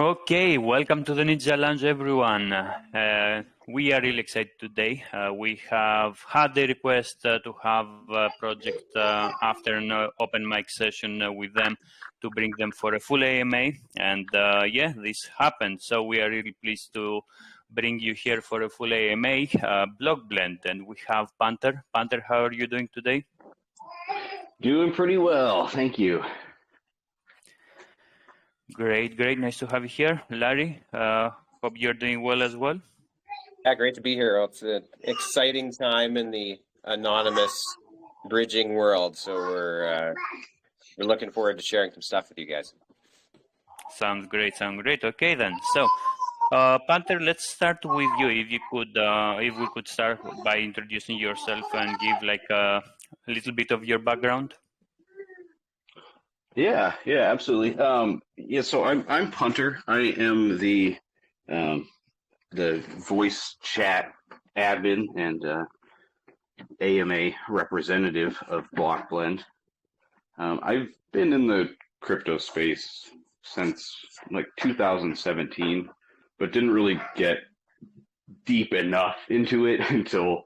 Okay, welcome to the Ninja Lounge, everyone. We are really excited today. We have had the request to have a project after an open mic session with them to bring them for a full AMA, and yeah, this happened. So we are really pleased to bring you here for a full AMA, BlockBlend, and we have Panther. Panther, how are you doing today? Doing pretty well, thank you. Great, great. Nice to have you here. Larry, hope you're doing well as well. Yeah, great to be here. It's an exciting time in the anonymous bridging world. So we're looking forward to sharing some stuff with you guys. Sounds great, sounds great. Okay then. So, Panther, let's start with you. If you could, if we could start by introducing yourself and give like a little bit of your background. Yeah, absolutely. Yeah, so I'm Punter. I am the voice chat admin and AMA representative of BlockBlend. I've been in the crypto space since like 2017, but didn't really get deep enough into it until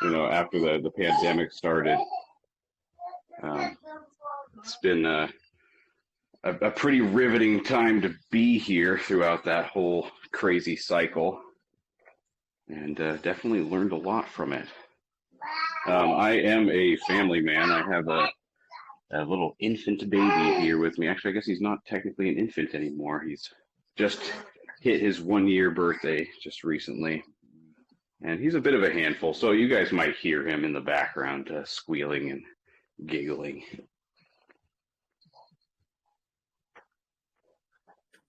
after the pandemic started. It's been a pretty riveting time to be here throughout that whole crazy cycle, and definitely learned a lot from it. I am a family man. I have a little infant baby here with me. Actually, I guess he's not technically an infant anymore. He's just hit his 1-year birthday just recently, and he's a bit of a handful, so you guys might hear him in the background squealing and giggling.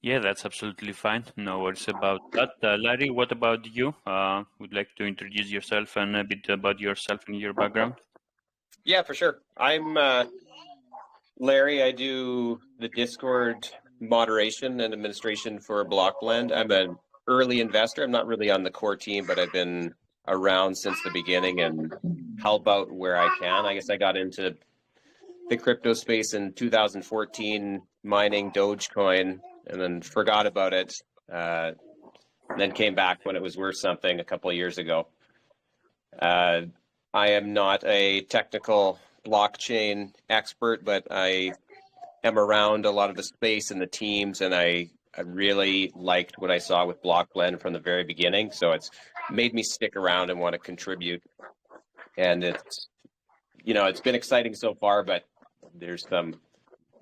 Yeah, that's absolutely fine. No worries about that. Larry, what about you? Would like to introduce yourself and a bit about yourself and your background? Yeah, for sure. I'm Larry. I do the Discord moderation and administration for BlockBlend. I'm an early investor. I'm not really on the core team, but I've been around since the beginning and help out where I can. I guess I got into the crypto space in 2014, mining Dogecoin, and then forgot about it, and then came back when it was worth something a couple of years ago. I am not a technical blockchain expert, but I am around a lot of the space and the teams, and I really liked what I saw with BlockBlend from the very beginning, so it's made me stick around and want to contribute. And it's been exciting so far, but there's some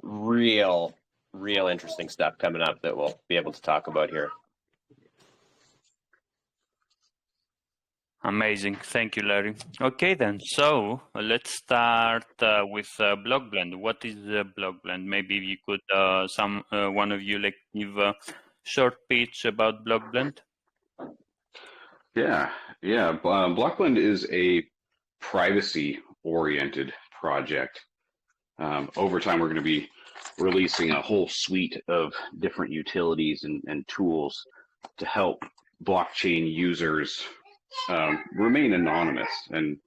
real interesting stuff coming up that we'll be able to talk about here. Amazing. Thank you, Larry. Okay, then. So let's start with BlockBlend. What is BlockBlend? Maybe you could, one of you, like give a short pitch about BlockBlend. Yeah. BlockBlend is a privacy-oriented project. Over time, we're going to be releasing a whole suite of different utilities and tools to help blockchain users remain anonymous and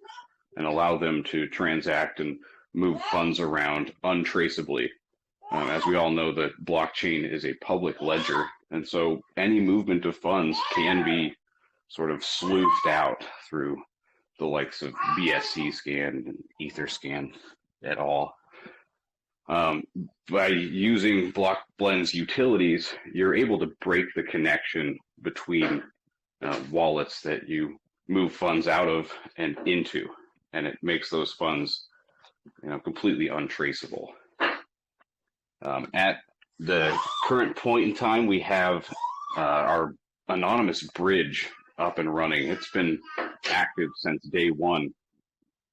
allow them to transact and move funds around untraceably. As we all know, the blockchain is a public ledger, and so any movement of funds can be sort of sleuthed out through the likes of BSC scan and Etherscan et al. By using BlockBlend's utilities, you're able to break the connection between wallets that you move funds out of and into, and it makes those funds, completely untraceable. At the current point in time, we have our anonymous bridge up and running. It's been active since day one,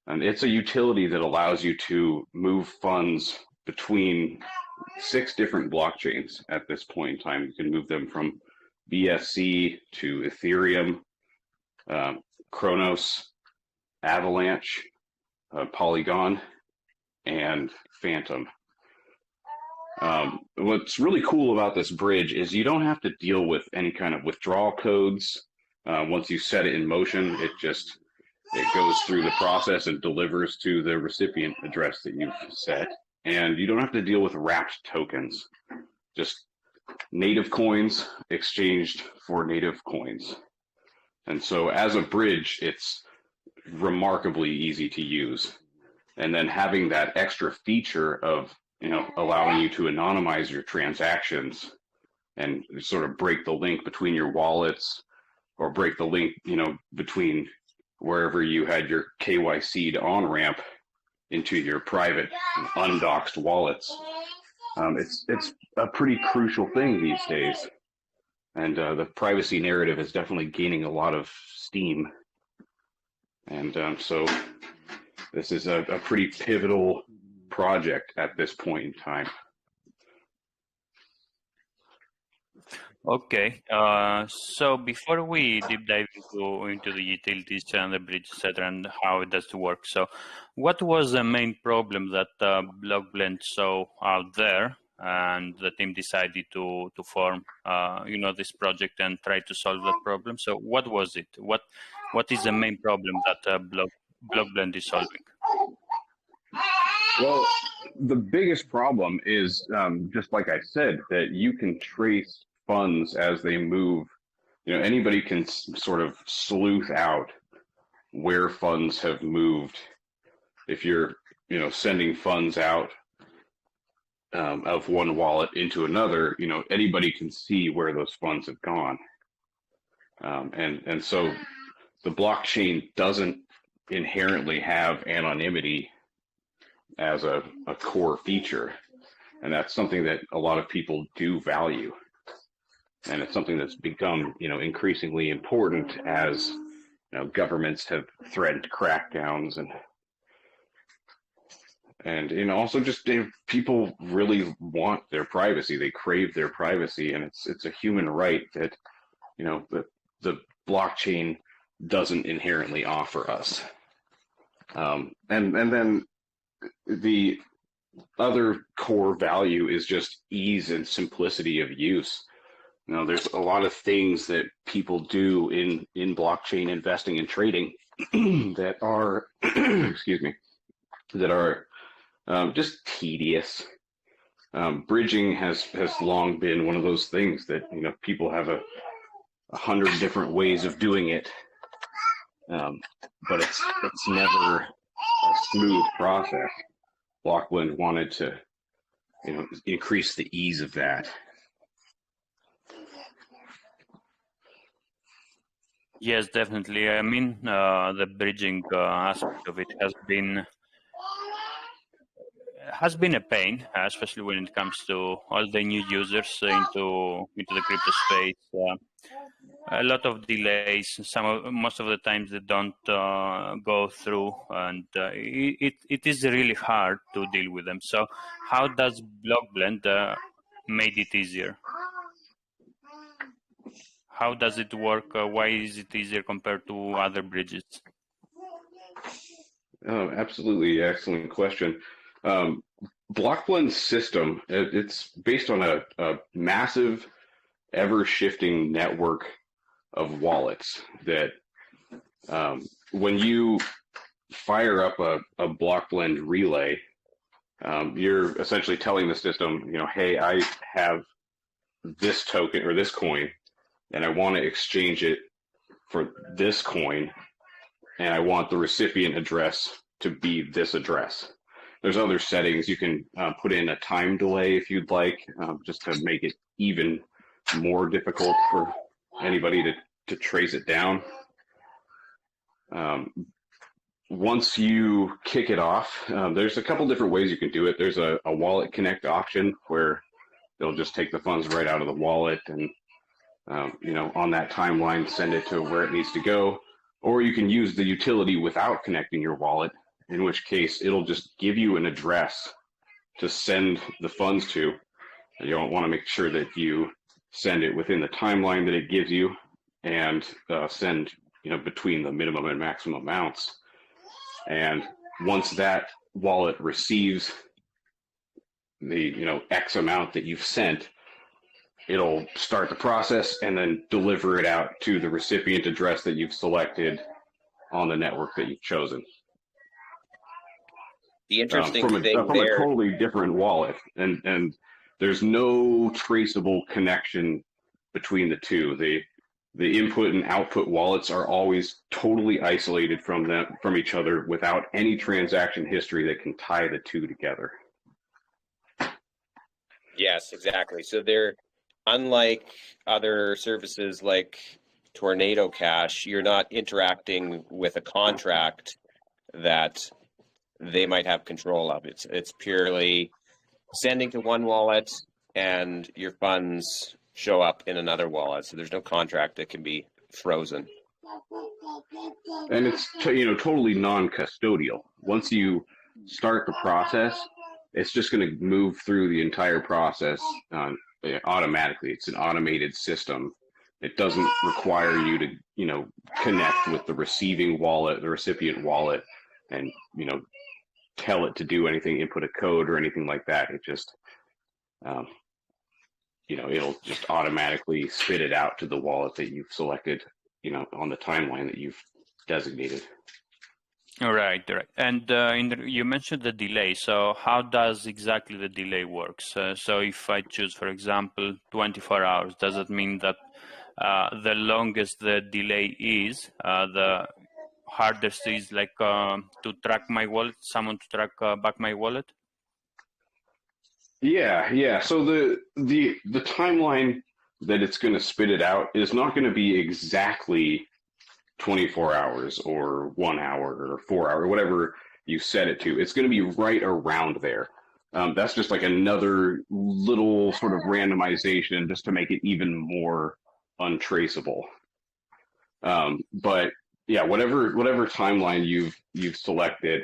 and it's a utility that allows you to move funds between 6 different blockchains at this point in time. You can move them from BSC to Ethereum, Cronos, Avalanche, Polygon, and Phantom. What's really cool about this bridge is you don't have to deal with any kind of withdrawal codes. Once you set it in motion, it goes through the process and delivers to the recipient address that you've set. And you don't have to deal with wrapped tokens. Just native coins exchanged for native coins. And so as a bridge, it's remarkably easy to use. And then having that extra feature of, allowing you to anonymize your transactions and sort of break the link between your wallets, or break the link, between wherever you had your KYC'd on-ramp into your private undoxed wallets. It's a pretty crucial thing these days. And the privacy narrative is definitely gaining a lot of steam. And so this is a pretty pivotal project at this point in time. Okay, so before we deep dive into the utilities and the bridge, etc., and how it does work, so what was the main problem that BlockBlend saw out there, and the team decided to form, this project and try to solve that problem? So what was it? What is the main problem that BlockBlend is solving? Well, the biggest problem is, just like I said, that you can trace funds as they move. Anybody can sort of sleuth out where funds have moved. If you're, sending funds out of one wallet into another, anybody can see where those funds have gone. And so the blockchain doesn't inherently have anonymity as a core feature. And that's something that a lot of people do value. And it's something that's become, increasingly important as, governments have threatened crackdowns and also just people really want their privacy. They crave their privacy, and it's a human right that, the blockchain doesn't inherently offer us. And then the other core value is just ease and simplicity of use. There's a lot of things that people do in blockchain investing and trading that are, just tedious. Bridging has long been one of those things that, people have 100 different ways of doing it, but it's never a smooth process. BlockBlend wanted to, increase the ease of that. Yes, definitely. I mean, the bridging aspect of it has been a pain, especially when it comes to all the new users into the crypto space. A lot of delays. Most of the times they don't go through, and it is really hard to deal with them. So, how does BlockBlend made it easier? How does it work? Why is it easier compared to other bridges? Oh, absolutely. Excellent question. BlockBlend's system, it's based on a massive, ever-shifting network of wallets that when you fire up a BlockBlend relay, you're essentially telling the system, hey, I have this token or this coin, and I want to exchange it for this coin, and I want the recipient address to be this address. There's other settings. You can put in a time delay if you'd like, just to make it even more difficult for anybody to trace it down. Once you kick it off, there's a couple different ways you can do it. There's a wallet connect option where they'll just take the funds right out of the wallet and on that timeline, send it to where it needs to go. Or you can use the utility without connecting your wallet, in which case it'll just give you an address to send the funds to. You want to make sure that you send it within the timeline that it gives you, and send between the minimum and maximum amounts. And once that wallet receives the X amount that you've sent, it'll start the process and then deliver it out to the recipient address that you've selected on the network that you've chosen. The interesting from thing a totally different wallet, and there's no traceable connection between the two. The input and output wallets are always totally isolated from each other without any transaction history that can tie the two together. Yes, exactly. So they're unlike other services like Tornado Cash, you're not interacting with a contract that they might have control of. It's purely sending to one wallet and your funds show up in another wallet. So there's no contract that can be frozen. And it's totally non-custodial. Once you start the process, it's just going to move through the entire process automatically. It's an automated system. It doesn't require you to connect with the receiving wallet, the recipient wallet, and tell it to do anything, input a code or anything like that. It just it'll just automatically spit it out to the wallet that you've selected, on the timeline that you've designated. All right. And you mentioned the delay. So how does exactly the delay works? So if I choose, for example, 24 hours, does it mean that the longest the delay is, the hardest is to track my wallet, someone to track back my wallet? Yeah. So the timeline that it's going to spit it out is not going to be exactly 24 hours or 1 hour or 4 hours, whatever you set it to. It's going to be right around there. That's just like another little sort of randomization just to make it even more untraceable. But yeah, whatever timeline you've selected,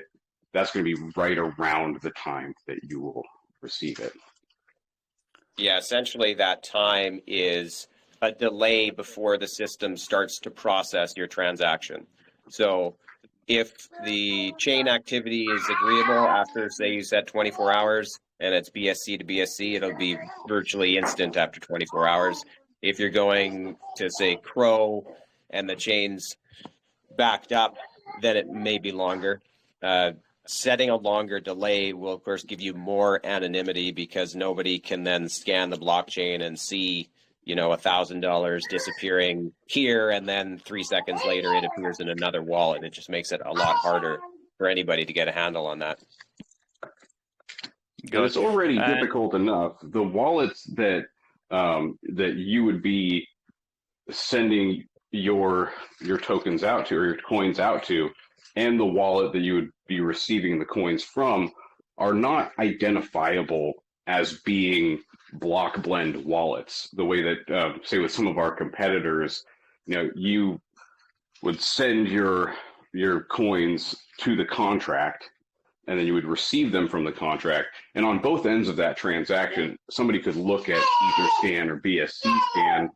that's going to be right around the time that you will receive it. Yeah, essentially that time is a delay before the system starts to process your transaction. So if the chain activity is agreeable after, say, you set 24 hours and it's BSC to BSC, it'll be virtually instant after 24 hours. If you're going to, say, Crow and the chain's backed up, then it may be longer. Setting a longer delay will, of course, give you more anonymity because nobody can then scan the blockchain and see $1,000 disappearing here, and then 3 seconds later it appears in another wallet. It just makes it a lot harder for anybody to get a handle on that. It's already difficult enough. The wallets that you would be sending your tokens out to, or your coins out to, and the wallet that you would be receiving the coins from are not identifiable as being BlockBlend wallets, the way that, say, with some of our competitors, you would send your coins to the contract, and then you would receive them from the contract. And on both ends of that transaction, somebody could look at Etherscan or BSC scan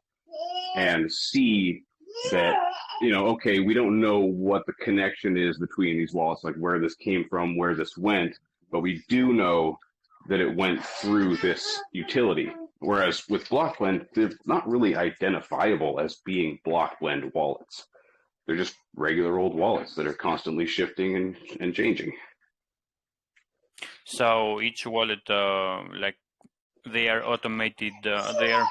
and see that, okay, we don't know what the connection is between these wallets, like where this came from, where this went, but we do know that it went through this utility. Whereas with BlockBlend, they're not really identifiable as being BlockBlend wallets. They're just regular old wallets that are constantly shifting and changing. So each wallet, they are automated, they are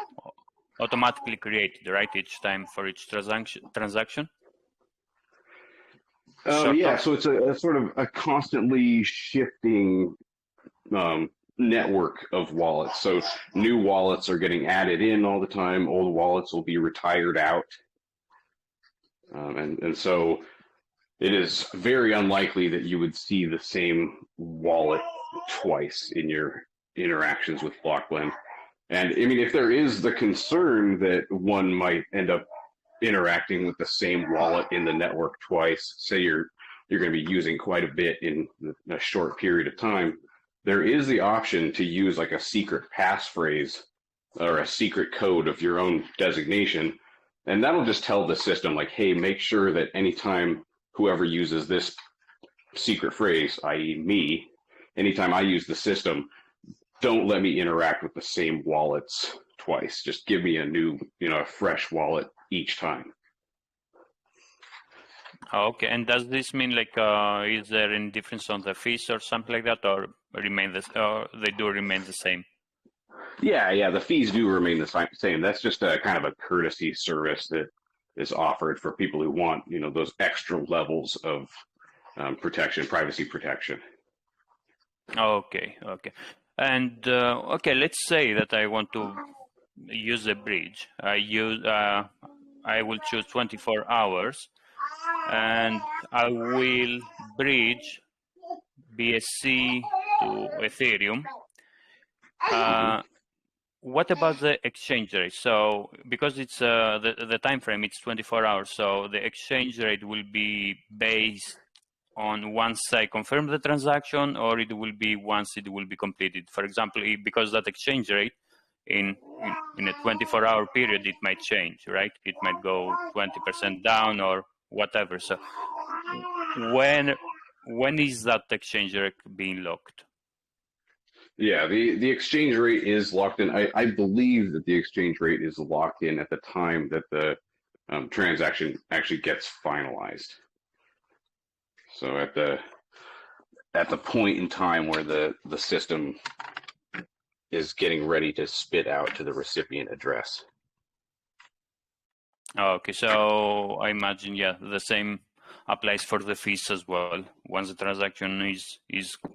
automatically created, right, each time for each transaction? Yeah, so it's a sort of a constantly shifting network of wallets. So new wallets are getting added in all the time. Old wallets will be retired out. And so it is very unlikely that you would see the same wallet twice in your interactions with BlockBlend. And I mean, if there is the concern that one might end up interacting with the same wallet in the network twice, say you're going to be using quite a bit in a short period of time, there is the option to use like a secret passphrase or a secret code of your own designation. And that'll just tell the system like, hey, make sure that anytime whoever uses this secret phrase, i.e. me, anytime I use the system, don't let me interact with the same wallets twice. Just give me a new, a fresh wallet each time. Okay, and does this mean is there any difference on the fees or something like that, or they do remain the same? Yeah, the fees do remain the same. That's just a kind of a courtesy service that is offered for people who want, those extra levels of protection, privacy protection. Okay. And okay, let's say that I want to use a bridge. I will choose 24 hours, and I will bridge BSC to Ethereum. What about the exchange rate? So because it's the time frame, it's 24 hours. So the exchange rate will be based on once I confirm the transaction, or it will be once it will be completed. For example, because that exchange rate in a 24-hour period, it might change, right? It might go 20% down or whatever. So when is that exchange rate being locked? Yeah, the exchange rate is locked in. I believe that the exchange rate is locked in at the time that the transaction actually gets finalized. So at the point in time where the system is getting ready to spit out to the recipient address. Okay, so I imagine, yeah, the same applies for the fees as well. Once the transaction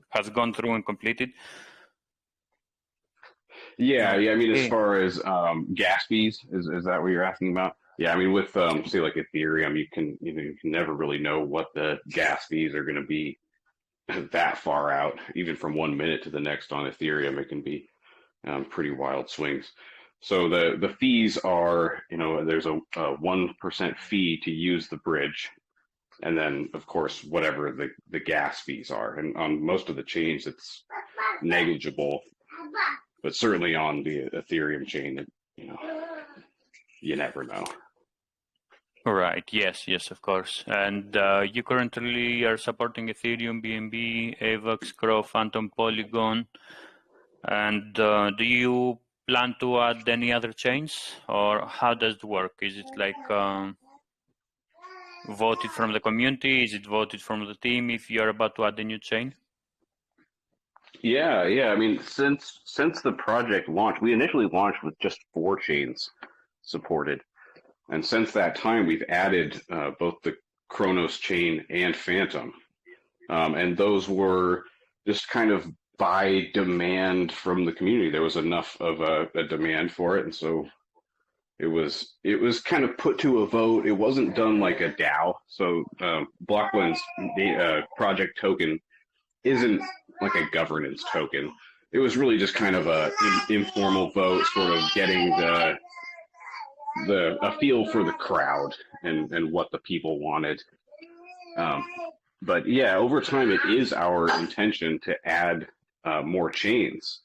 has gone through and completed. Yeah. I mean, as far as gas fees, is that what you're asking about? Yeah, I mean, with say like Ethereum, you can never really know what the gas fees are going to be that far out. Even from 1 minute to the next on Ethereum, it can be pretty wild swings. So the fees are, there's a 1% fee to use the bridge, and then of course whatever the gas fees are. And on most of the chains, it's negligible, but certainly on the Ethereum chain, you never know. Right. Yes, of course. And you currently are supporting Ethereum, BNB, AVAX, Crow, Phantom, Polygon. And do you plan to add any other chains, or how does it work? Is it like voted from the community? Is it voted from the team if you're about to add a new chain? Yeah. I mean, since the project launched, we initially launched with just 4 chains supported. And since that time, we've added both the Cronos chain and Phantom. And those were just kind of by demand from the community. There was enough of a demand for it. And so it was kind of put to a vote. It wasn't done like a DAO. So BlockBlend's project token isn't like a governance token. It was really just kind of an informal vote, sort of getting a feel for the crowd and what the people wanted. But yeah, over time, it is our intention to add more chains.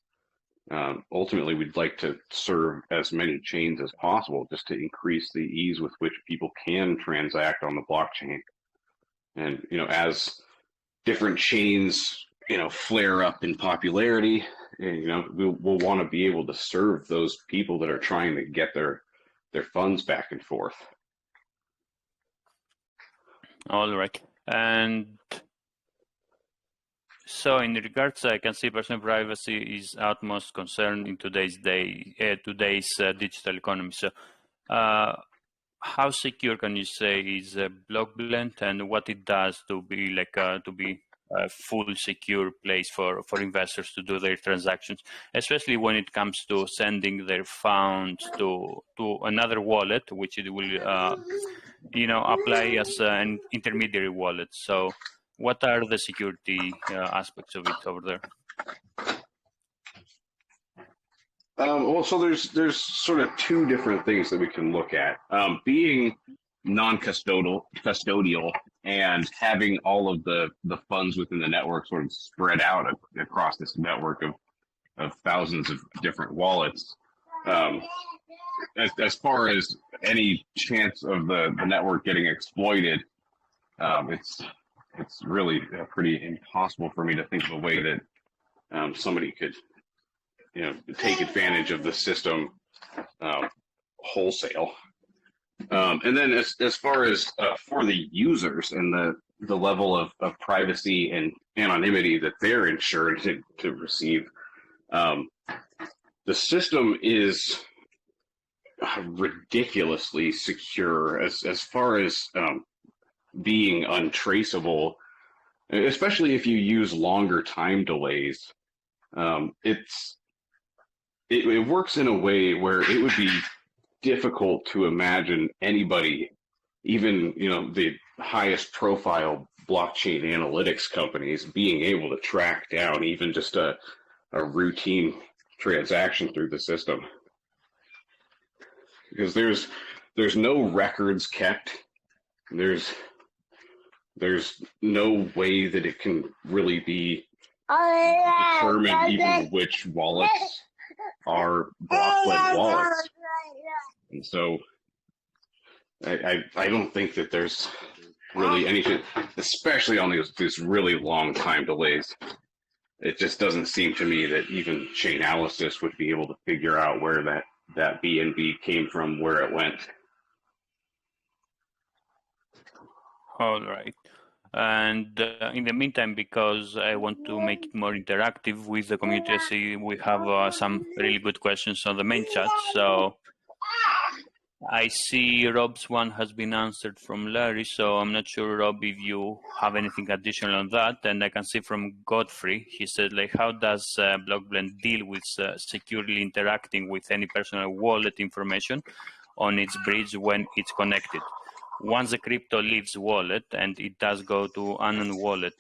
Ultimately, we'd like to serve as many chains as possible, just to increase the ease with which people can transact on the blockchain. And as different chains flare up in popularity, we'll want to be able to serve those people that are trying to get their funds back and forth. All right. And so in regards, I can see personal privacy is utmost concern in today's digital economy. So how secure can you say is BlockBlend, and what it does to be a full secure place for investors to do their transactions, especially when it comes to sending their funds to another wallet, which it will apply as an intermediary wallet. So what are the security aspects of it over there? Well, so there's sort of 2 different things that we can look at. Being non-custodial and having all of the funds within the network sort of spread out across this network of thousands of different wallets. As far as any chance of the network getting exploited, it's really pretty impossible for me to think of a way that somebody could take advantage of the system wholesale. And then as far as for the users and the level of privacy and anonymity that they're insured to receive, the system is ridiculously secure as far as being untraceable, especially if you use longer time delays. It works in a way where it would be difficult to imagine anybody, even the highest profile blockchain analytics companies, being able to track down even just a routine transaction through the system, because there's no records kept. There's no way that it can really be determined even which wallets are BlockBlend wallets. And so I don't think that there's really anything, especially on these really long time delays. It just doesn't seem to me that even Chainalysis would be able to figure out where that BNB came from, where it went. All right. And in the meantime, because I want to make it more interactive with the community, I see we have some really good questions on the main chat. So I see Rob's one has been answered from Larry, so I'm not sure, Rob, if you have anything additional on that. And I can see from Godfrey, he said, like, how does BlockBlend deal with securely interacting with any personal wallet information on its bridge when it's connected? Once the crypto leaves wallet and it does go to unknown wallet,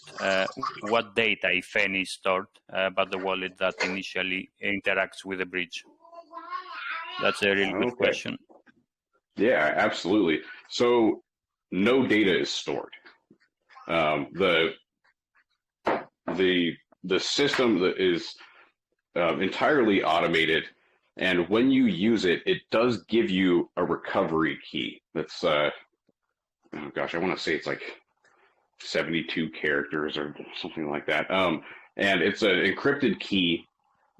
what data, if any, is stored about the wallet that initially interacts with the bridge? That's a really good question. Yeah, absolutely. So no data is stored. The system that is entirely automated, and when you use it, it does give you a recovery key. That's oh gosh, I want to say it's like 72 characters or something like that. And it's an encrypted key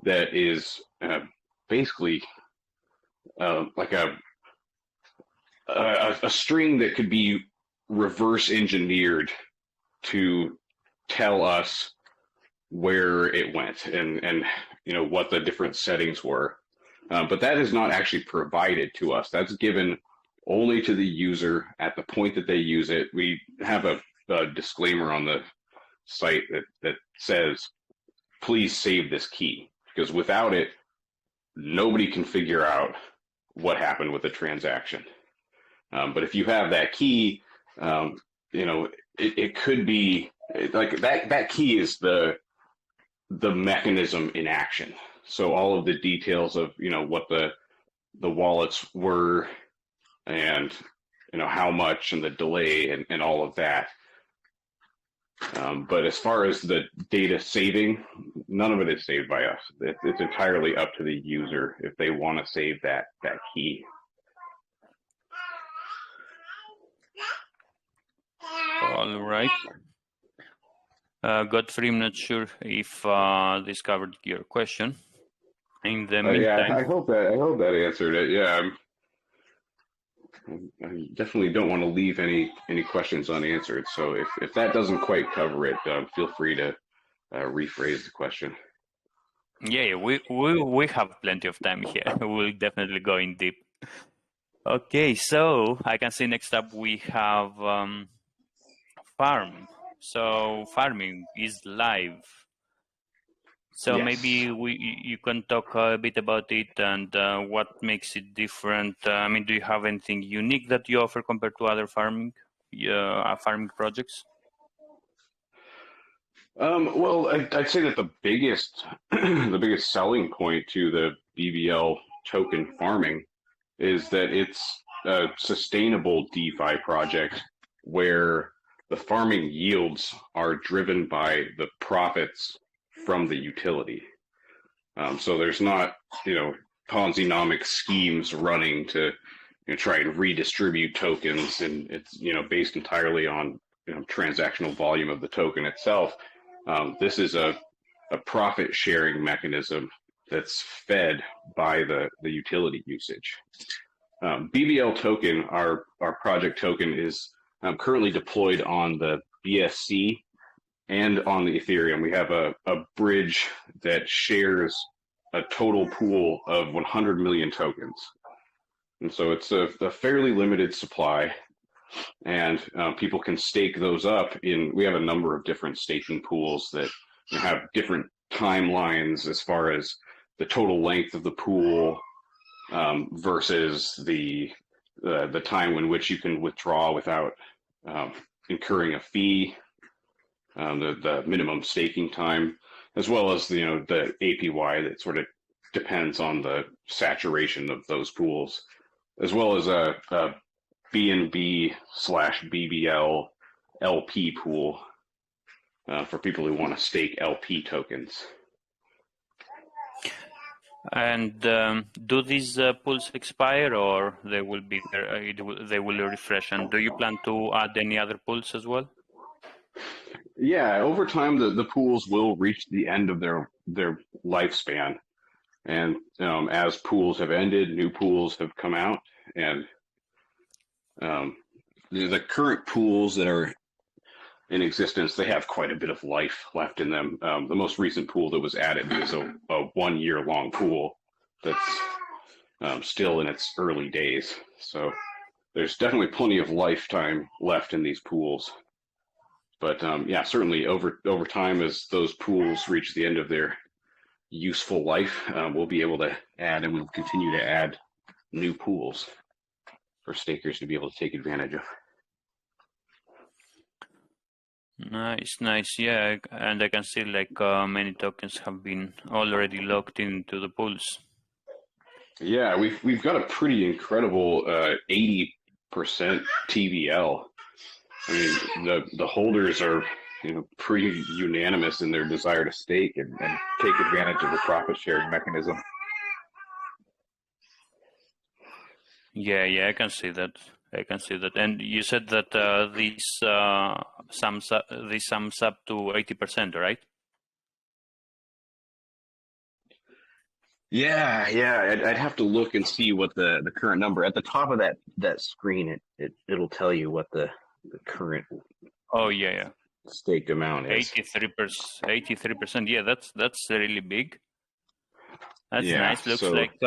that is basically like a string that could be reverse engineered to tell us where it went and what the different settings were. But that is not actually provided to us. That's given only to the user at the point that they use it. We have a disclaimer on the site that says, please save this key, because without it, nobody can figure out what happened with the transaction. But if you have that key, it could be like that key is the mechanism in action. So all of the details of what the wallets were, and how much, and the delay, and all of that. But as far as the data saving, none of it is saved by us. It's entirely up to the user if they want to save that key. All right. Godfrey, I'm not sure if this covered your question. In the meantime, yeah, I hope that answered it. Yeah, I definitely don't want to leave any questions unanswered. So if that doesn't quite cover it, feel free to rephrase the question. Yeah, we have plenty of time here. We'll definitely go in deep. Okay, so I can see next up we have farm. So farming is live. So Yes. maybe you can talk a bit about it and what makes it different. I mean, do you have anything unique that you offer compared to other farming projects? Well, I'd say that the biggest selling point to the BBL token farming is that it's a sustainable DeFi project where the farming yields are driven by the profits from the utility. So there's not, Ponzi-nomic schemes running to try and redistribute tokens, and it's based entirely on transactional volume of the token itself. This is a profit sharing mechanism that's fed by the utility usage. BBL token, our project token, is currently deployed on the BSC and on the Ethereum. We have a bridge that shares a total pool of 100 million tokens. And so it's a fairly limited supply, and people can stake those up we have a number of different staking pools that have different timelines as far as the total length of the pool versus the time in which you can withdraw without incurring a fee, the minimum staking time, as well as the APY that sort of depends on the saturation of those pools, as well as a BNB/BBL LP pool for people who want to stake LP tokens. And do these pools expire, or they will be they will refresh? And do you plan to add any other pools as well? Yeah, over time the pools will reach the end of their lifespan, and as pools have ended, new pools have come out, and the current pools that are in existence, they have quite a bit of life left in them. The most recent pool that was added is a 1 year long pool that's still in its early days. So there's definitely plenty of lifetime left in these pools. But yeah, certainly over time, as those pools reach the end of their useful life, we'll be able to add, and we'll continue to add new pools for stakers to be able to take advantage of. Nice, nice. Yeah, and I can see like many tokens have been already locked into the pools. Yeah, we've got a pretty incredible 80% TVL. I mean, the holders are pretty unanimous in their desire to stake and take advantage of the profit sharing mechanism. Yeah, I can see that. And you said that this sums up to 80%, right? Yeah. I'd have to look and see what the current number at the top of that screen. It'll tell you what the current. Oh yeah. Stake amount is 83%. Yeah, that's really big. That's nice. Looks like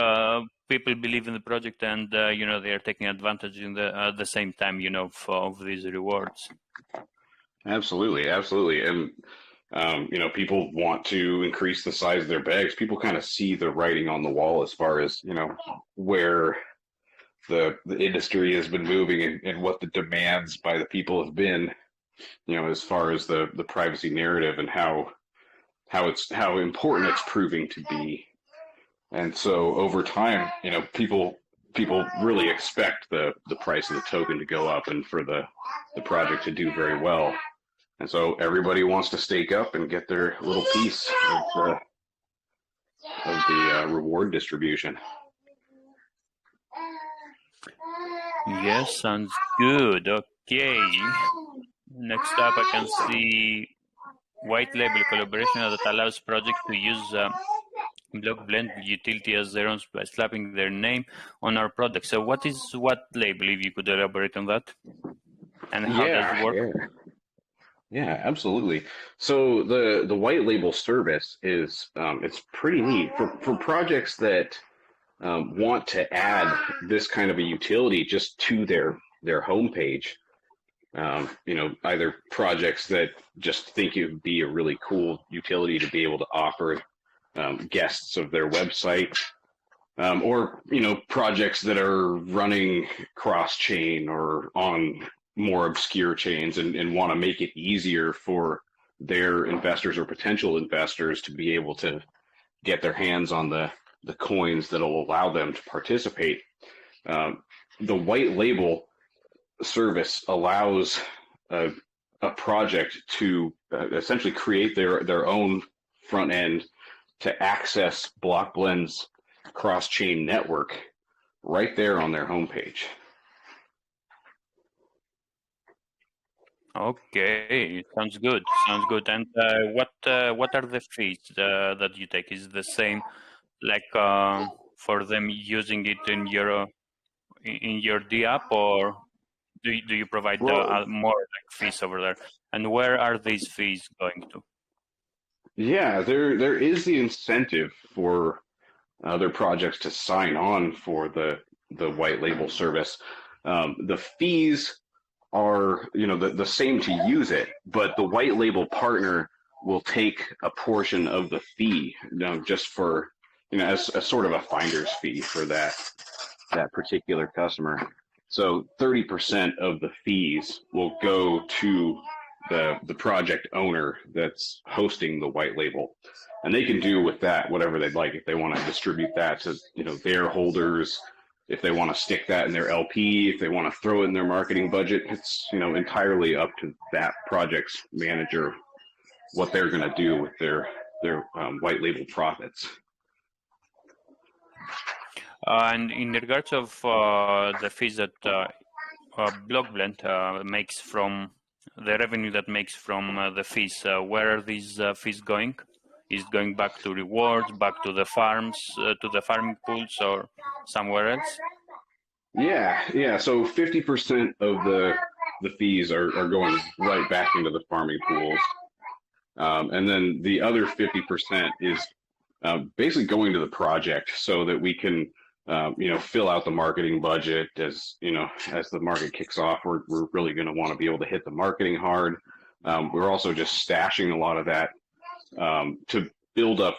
people believe in the project, and they are taking advantage at the same time, of these rewards. Absolutely, and people want to increase the size of their bags. People kind of see the writing on the wall as far as where the industry has been moving and what the demands by the people have been, as far as the privacy narrative and how important it's proving to be. And so over time, people really expect the price of the token to go up and for the project to do very well. And so everybody wants to stake up and get their little piece of the reward distribution. Yes, sounds good. Okay. Next up, I can see white label collaboration that allows projects to use BlockBlend utility as their own by slapping their name on our product. So what is what label, if you could elaborate on that? And how does it work? Yeah, absolutely. So the white label service is it's pretty neat for projects that want to add this kind of a utility just to their homepage. Either projects that just think it would be a really cool utility to be able to offer guests of their website, or projects that are running cross-chain or on more obscure chains and want to make it easier for their investors or potential investors to be able to get their hands on the coins that will allow them to participate. The white label service allows a project to essentially create their own front end to access BlockBlend's cross-chain network right there on their homepage. Okay, sounds good. And what are the fees that you take? Is it the same like for them using it in your D app, or do you provide more like fees over there? And where are these fees going to? Yeah, there is the incentive for other projects to sign on for the white label service. The fees are, the same to use it, but the white label partner will take a portion of the fee, just for, as a sort of a finder's fee for that particular customer. So 30% of the fees will go to the project owner that's hosting the white label, and they can do with that whatever they'd like. If they want to distribute that to their holders, if they want to stick that in their LP, if they want to throw it in their marketing budget, it's entirely up to that project's manager what they're going to do with their white label profits. And in regards of the fees that BlockBlend makes from the revenue that makes from the fees, where are these fees going? Is it going back to rewards, back to the farms, to the farming pools, or somewhere else? Yeah. So 50% of the fees are going right back into the farming pools, and then the other 50% is basically going to the project so that we can fill out the marketing budget. As as the market kicks off, we're really going to want to be able to hit the marketing hard. We're also just stashing a lot of that to build up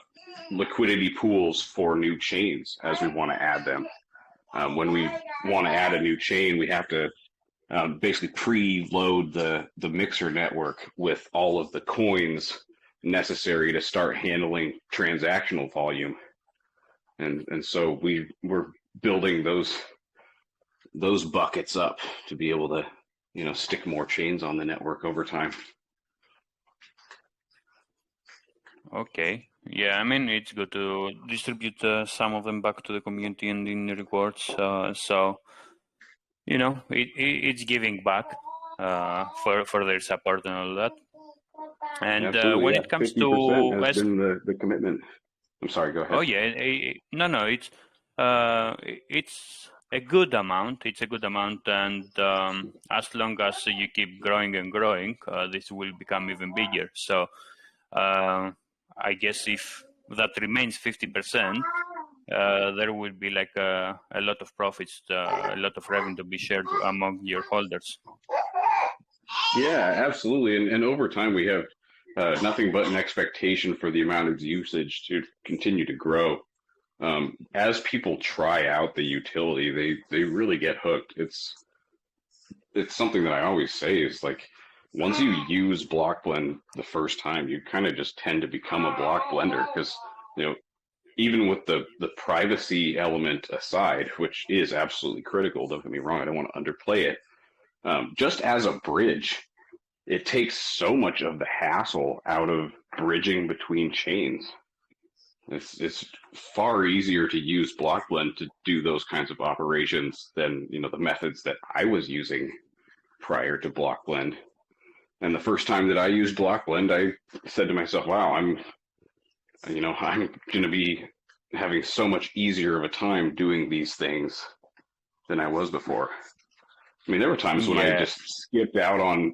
liquidity pools for new chains as we want to add them. When we want to add a new chain, we have to basically preload the mixer network with all of the coins necessary to start handling transactional volume. And so we're building those buckets up to be able to stick more chains on the network over time. Okay. Yeah, I mean, it's good to distribute some of them back to the community and in rewards. So, it's giving back for their support and all that. And when it comes to has been the commitment. I'm sorry, go ahead. Oh yeah, no, it's a good amount. It's a good amount, and as long as you keep growing and growing, this will become even bigger. So I guess if that remains 50%, there will be like a lot of profits, a lot of revenue to be shared among your holders. Yeah, absolutely. And over time, we have nothing but an expectation for the amount of usage to continue to grow. As people try out the utility, they really get hooked. It's something that I always say is like, once you use BlockBlend the first time, you kind of just tend to become a block blender, because even with the privacy element aside, which is absolutely critical, don't get me wrong, I don't want to underplay it. Just as a bridge, it takes so much of the hassle out of bridging between chains. It's far easier to use BlockBlend to do those kinds of operations than the methods that I was using prior to BlockBlend. And the first time that I used BlockBlend, I said to myself, "Wow, I'm going to be having so much easier of a time doing these things than I was before." I mean, there were times when I just skipped out on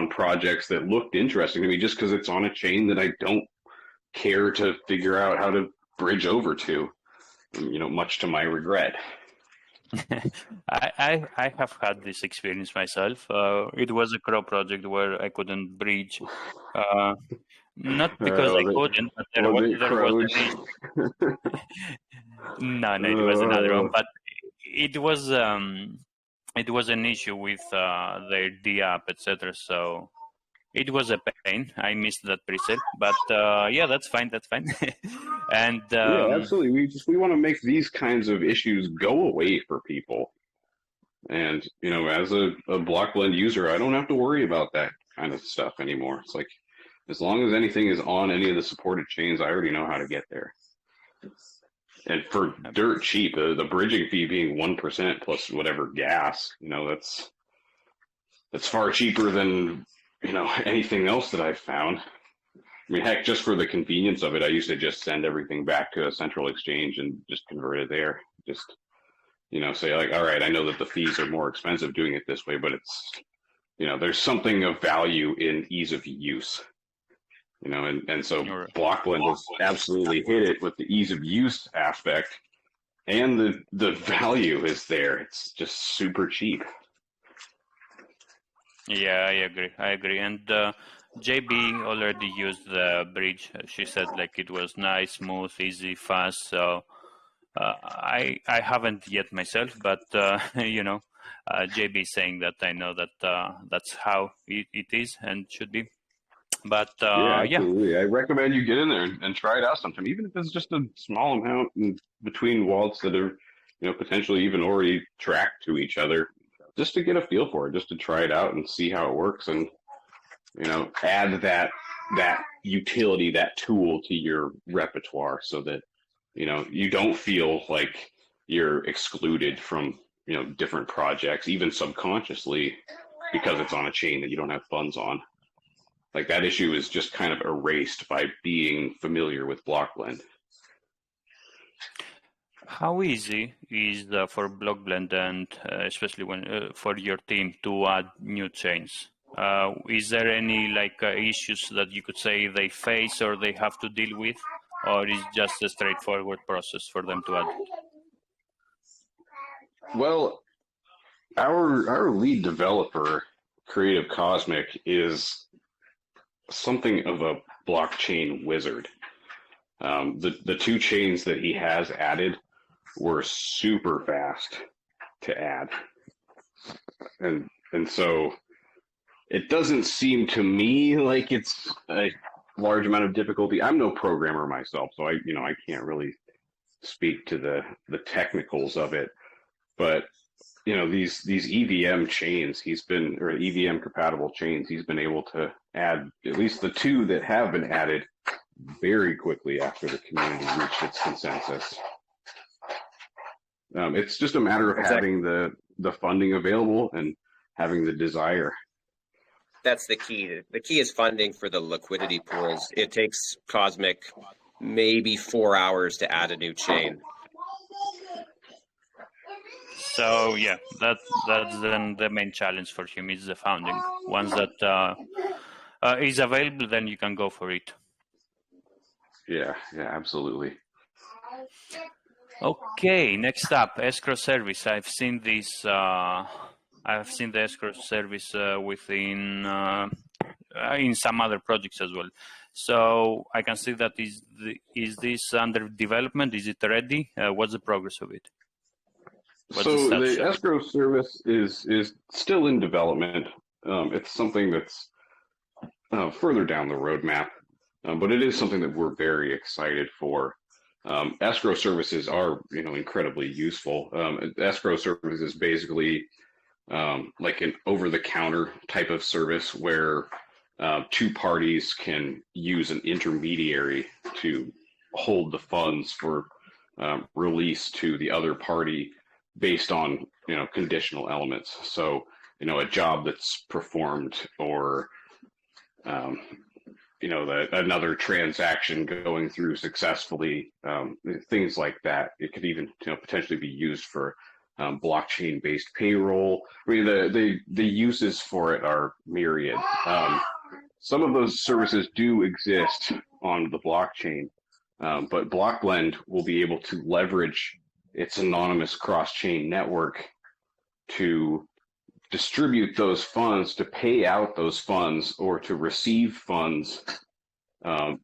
projects that looked interesting to me just because it's on a chain that I don't care to figure out how to bridge over to, much to my regret. I have had this experience myself. It was a Crow project where I couldn't bridge. Not because I couldn't, but there was an issue. No, it was another one. But it was an issue with their DApp, etc. So it was a pain. I missed that pre-sale, but yeah, that's fine. And yeah, absolutely. We want to make these kinds of issues go away for people. And as a BlockBlend user, I don't have to worry about that kind of stuff anymore. It's like, as long as anything is on any of the supported chains, I already know how to get there. And for dirt cheap, the bridging fee being 1% plus whatever gas, that's far cheaper than anything else that I've found. I mean, heck, just for the convenience of it, I used to just send everything back to a central exchange and just convert it there. Just say like, all right, I know that the fees are more expensive doing it this way, but it's there's something of value in ease of use. You know, and so Right. BlockBlend has absolutely hit it with the ease of use aspect, and the value is there. It's just super cheap. Yeah, I agree. And JB already used the bridge. She said like it was nice, smooth, easy, fast. So I haven't yet myself, but you know, JB is saying that. I know that that's how it is and should be. But Yeah, yeah, absolutely. I recommend you get in there and try it out sometime, even if it's just a small amount in between wallets that are, potentially even already tracked to each other, just to get a feel for it, just to try it out and see how it works, and add that utility, that tool to your repertoire, so that you don't feel like you're excluded from different projects, even subconsciously, because it's on a chain that you don't have funds on. Like, that issue is just kind of erased by being familiar with BlockBlend. how easy is for BlockBlend and especially when for your team to add new chains? Is there any issues that you could say they face or they have to deal with, or is just a straightforward process for them to add? Well, our lead developer, Creative Cosmic, is something of a blockchain wizard. The two chains that he has added were super fast to add, and so it doesn't seem to me like it's a large amount of difficulty. I'm no programmer myself, so I can't really speak to the technicals of it, but these EVM chains, or EVM compatible chains, he's been able to add at least the two that have been added very quickly after the community reached its consensus. It's just a matter of having the funding available and having the desire. That's the key. The key is funding for the liquidity pools. It takes Cosmic maybe 4 hours to add a new chain. So yeah, that's then the main challenge for him is the funding. Once that is available, then you can go for it. Yeah, absolutely. Okay, next up, escrow service. I've seen this. I've seen the escrow service within in some other projects as well. So I can see that is this under development? Is it ready? What's the progress of it? So the escrow service is still in development. It's something that's further down the roadmap, but it is something that we're very excited for. Escrow services are incredibly useful. Escrow service is basically like an over-the-counter type of service where two parties can use an intermediary to hold the funds for release to the other party based on conditional elements. So a job that's performed, or another transaction going through successfully, things like that. It could even potentially be used for blockchain-based payroll. I mean, the uses for it are myriad. Some of those services do exist on the blockchain, but BlockBlend will be able to leverage its anonymous cross-chain network to distribute those funds, to pay out those funds, or to receive funds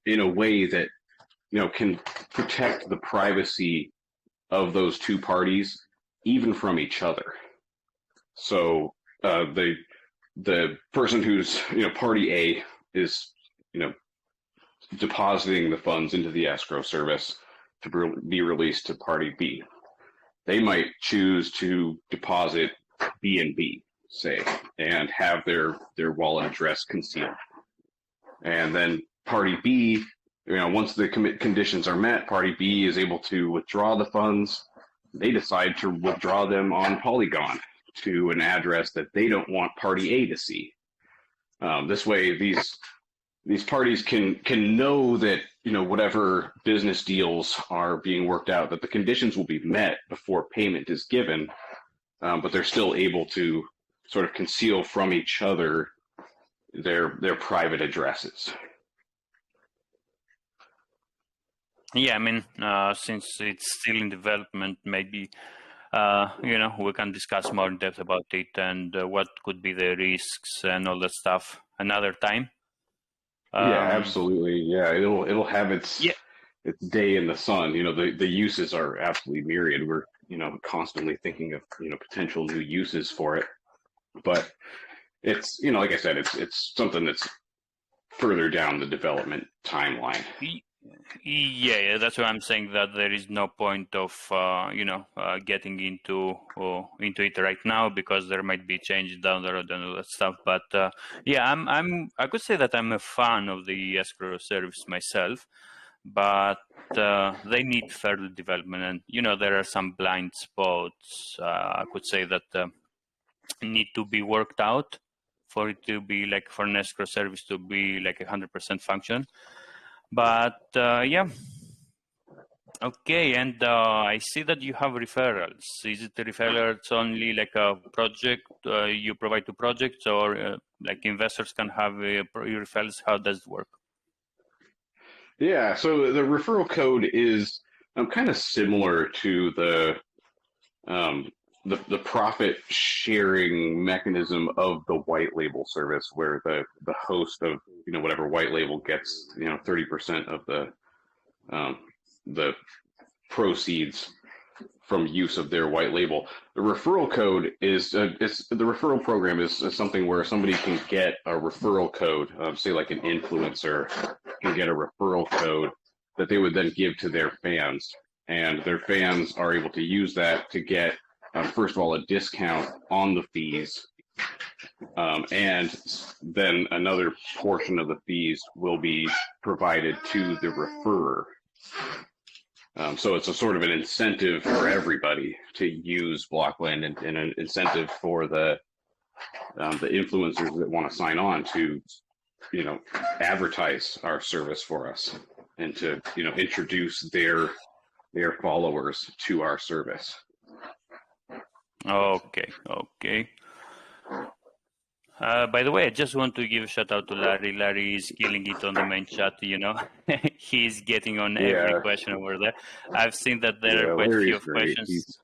in a way that can protect the privacy of those two parties, even from each other. So the person who's party A is depositing the funds into the escrow service to be released to party B. They might choose to deposit BNB, say, and have their wallet address concealed. And then party B, once the conditions are met, party B is able to withdraw the funds. They decide to withdraw them on Polygon to an address that they don't want party A to see. This way, these parties can know that whatever business deals are being worked out, that the conditions will be met before payment is given, but they're still able to sort of conceal from each other their private addresses. Yeah, I mean, since it's still in development, maybe we can discuss more in depth about it and what could be the risks and all that stuff another time. Yeah, absolutely. Yeah, it'll have its day in the sun. The uses are absolutely myriad. We're constantly thinking of potential new uses for it, but it's like I said, it's something that's further down the development timeline. Yeah, that's why I'm saying that there is no point of getting into it right now, because there might be changes down the road and all that stuff. But yeah, I could say that I'm a fan of the escrow service myself, but they need further development, and there are some blind spots. I could say that need to be worked out for it to be like, for an escrow service to be like 100% function. But yeah. Okay, and I see that you have referrals. Is it referrals only like a project you provide to projects, or like investors can have referrals? How does it work? Yeah, so the referral code is kind of similar to the profit sharing mechanism of the white label service, where the host of whatever white label gets 30% of the proceeds from use of their white label. The referral code is the referral program is something where somebody can get a referral code, say like an influencer can get a referral code that they would then give to their fans, and their fans are able to use that to get first of all a discount on the fees, and then another portion of the fees will be provided to the referrer. So it's a sort of an incentive for everybody to use BlockBlend, and an incentive for the influencers that want to sign on to, advertise our service for us, and to, introduce their followers to our service. Okay. By the way, I just want to give a shout out to Larry. Larry is killing it on the main chat. He's getting on every question over there. I've seen that there are quite a few questions.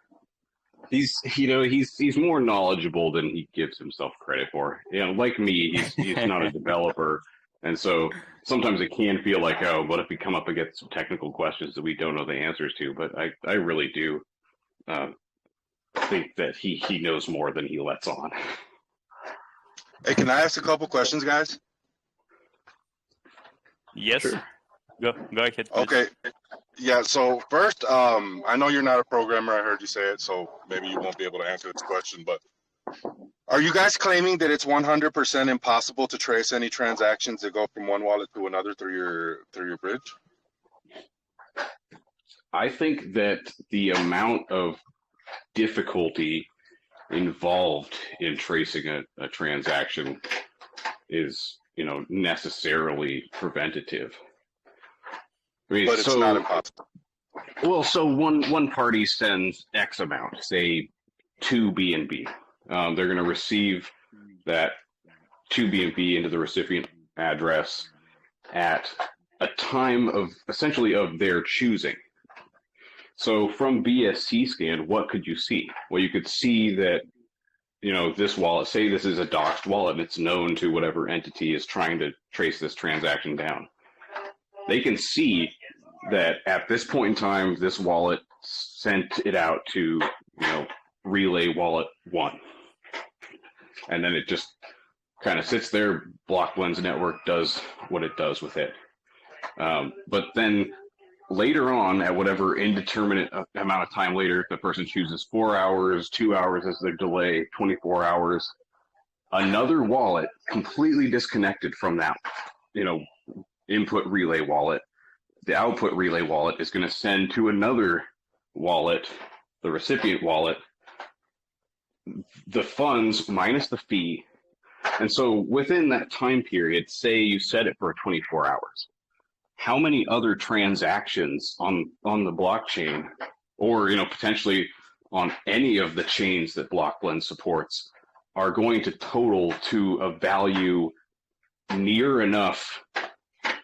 He's more knowledgeable than he gives himself credit for. Like me, he's not a developer, and so sometimes it can feel like, oh, what if we come up against some technical questions that we don't know the answers to? But I really do think that he knows more than he lets on. Hey, can I ask a couple questions, guys? Yes. Sure. Go ahead. Please. Okay. Yeah, so first, I know you're not a programmer. I heard you say it, so maybe you won't be able to answer this question, but are you guys claiming that it's 100% impossible to trace any transactions that go from one wallet to another through your bridge? I think that the amount of difficulty involved in tracing a transaction is, necessarily preventative. I mean, but it's not impossible. Well, so one party sends X amount, say to BNB. They're going to receive that to BNB into the recipient address at a time of essentially of their choosing. So from BSC scan, what could you see? Well, you could see that, this wallet, say this is a doxed wallet, and it's known to whatever entity is trying to trace this transaction down. They can see that at this point in time, this wallet sent it out to, relay wallet 1. And then it just kind of sits there. BlockBlend's network does what it does with it. But then later on, at whatever indeterminate amount of time later, if the person chooses 4 hours, 2 hours as their delay, 24 hours, another wallet completely disconnected from that, input relay wallet, the output relay wallet is going to send to another wallet, the recipient wallet, the funds minus the fee. And so within that time period, say you set it for 24 hours. How many other transactions on the blockchain, or potentially on any of the chains that BlockBlend supports, are going to total to a value near enough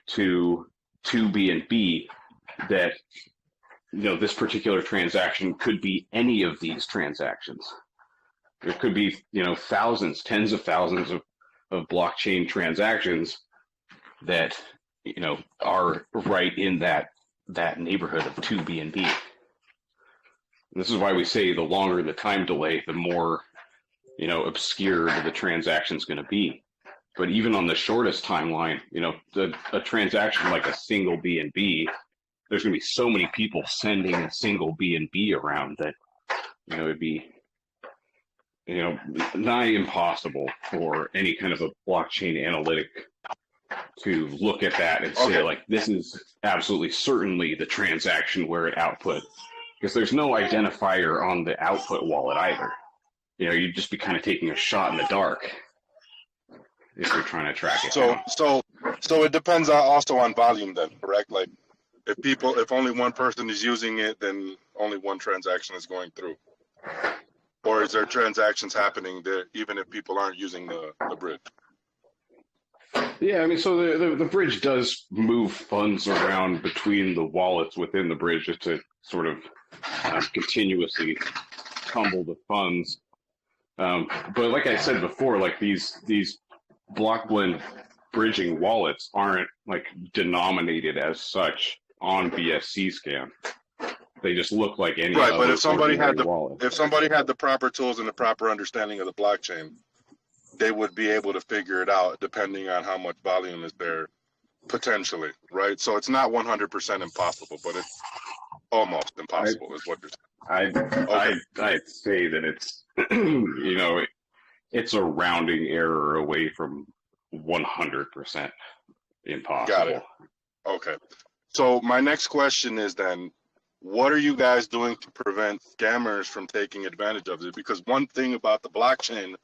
to BNB that, you know, this particular transaction could be any of these transactions. There could be, you know, thousands, tens of thousands of blockchain transactions that, you know, are right in that neighborhood of 2 BNB. This is why we say the longer the time delay, the more, you know, obscure the transaction's going to be. But even on the shortest timeline, you know, a transaction like a single BNB, there's going to be so many people sending a single BNB around that, you know, it'd be, you know, nigh impossible for any kind of a blockchain analytic to look at that and say, like, this is absolutely certainly the transaction where it output, because there's no identifier on the output wallet either. You know, you'd just be kind of taking a shot in the dark if you're trying to track it down. So it depends also on volume then, correct? Like, if only one person is using it, then only one transaction is going through. Or is there transactions happening there even if people aren't using the bridge? Yeah, I mean, so the bridge does move funds around between the wallets within the bridge just to sort of continuously tumble the funds. But like I said before, like these BlockBlend bridging wallets aren't like denominated as such on BSC scan. They just look like any other. Right, but if somebody had wallet. if somebody had the proper tools and the proper understanding of the blockchain, they would be able to figure it out depending on how much volume is there potentially, right? So it's not 100% impossible, but it's almost impossible is what you're saying. I'd say that it's, you know, it's a rounding error away from 100% impossible. Got it. Okay. So my next question is then, what are you guys doing to prevent scammers from taking advantage of it? Because one thing about the blockchain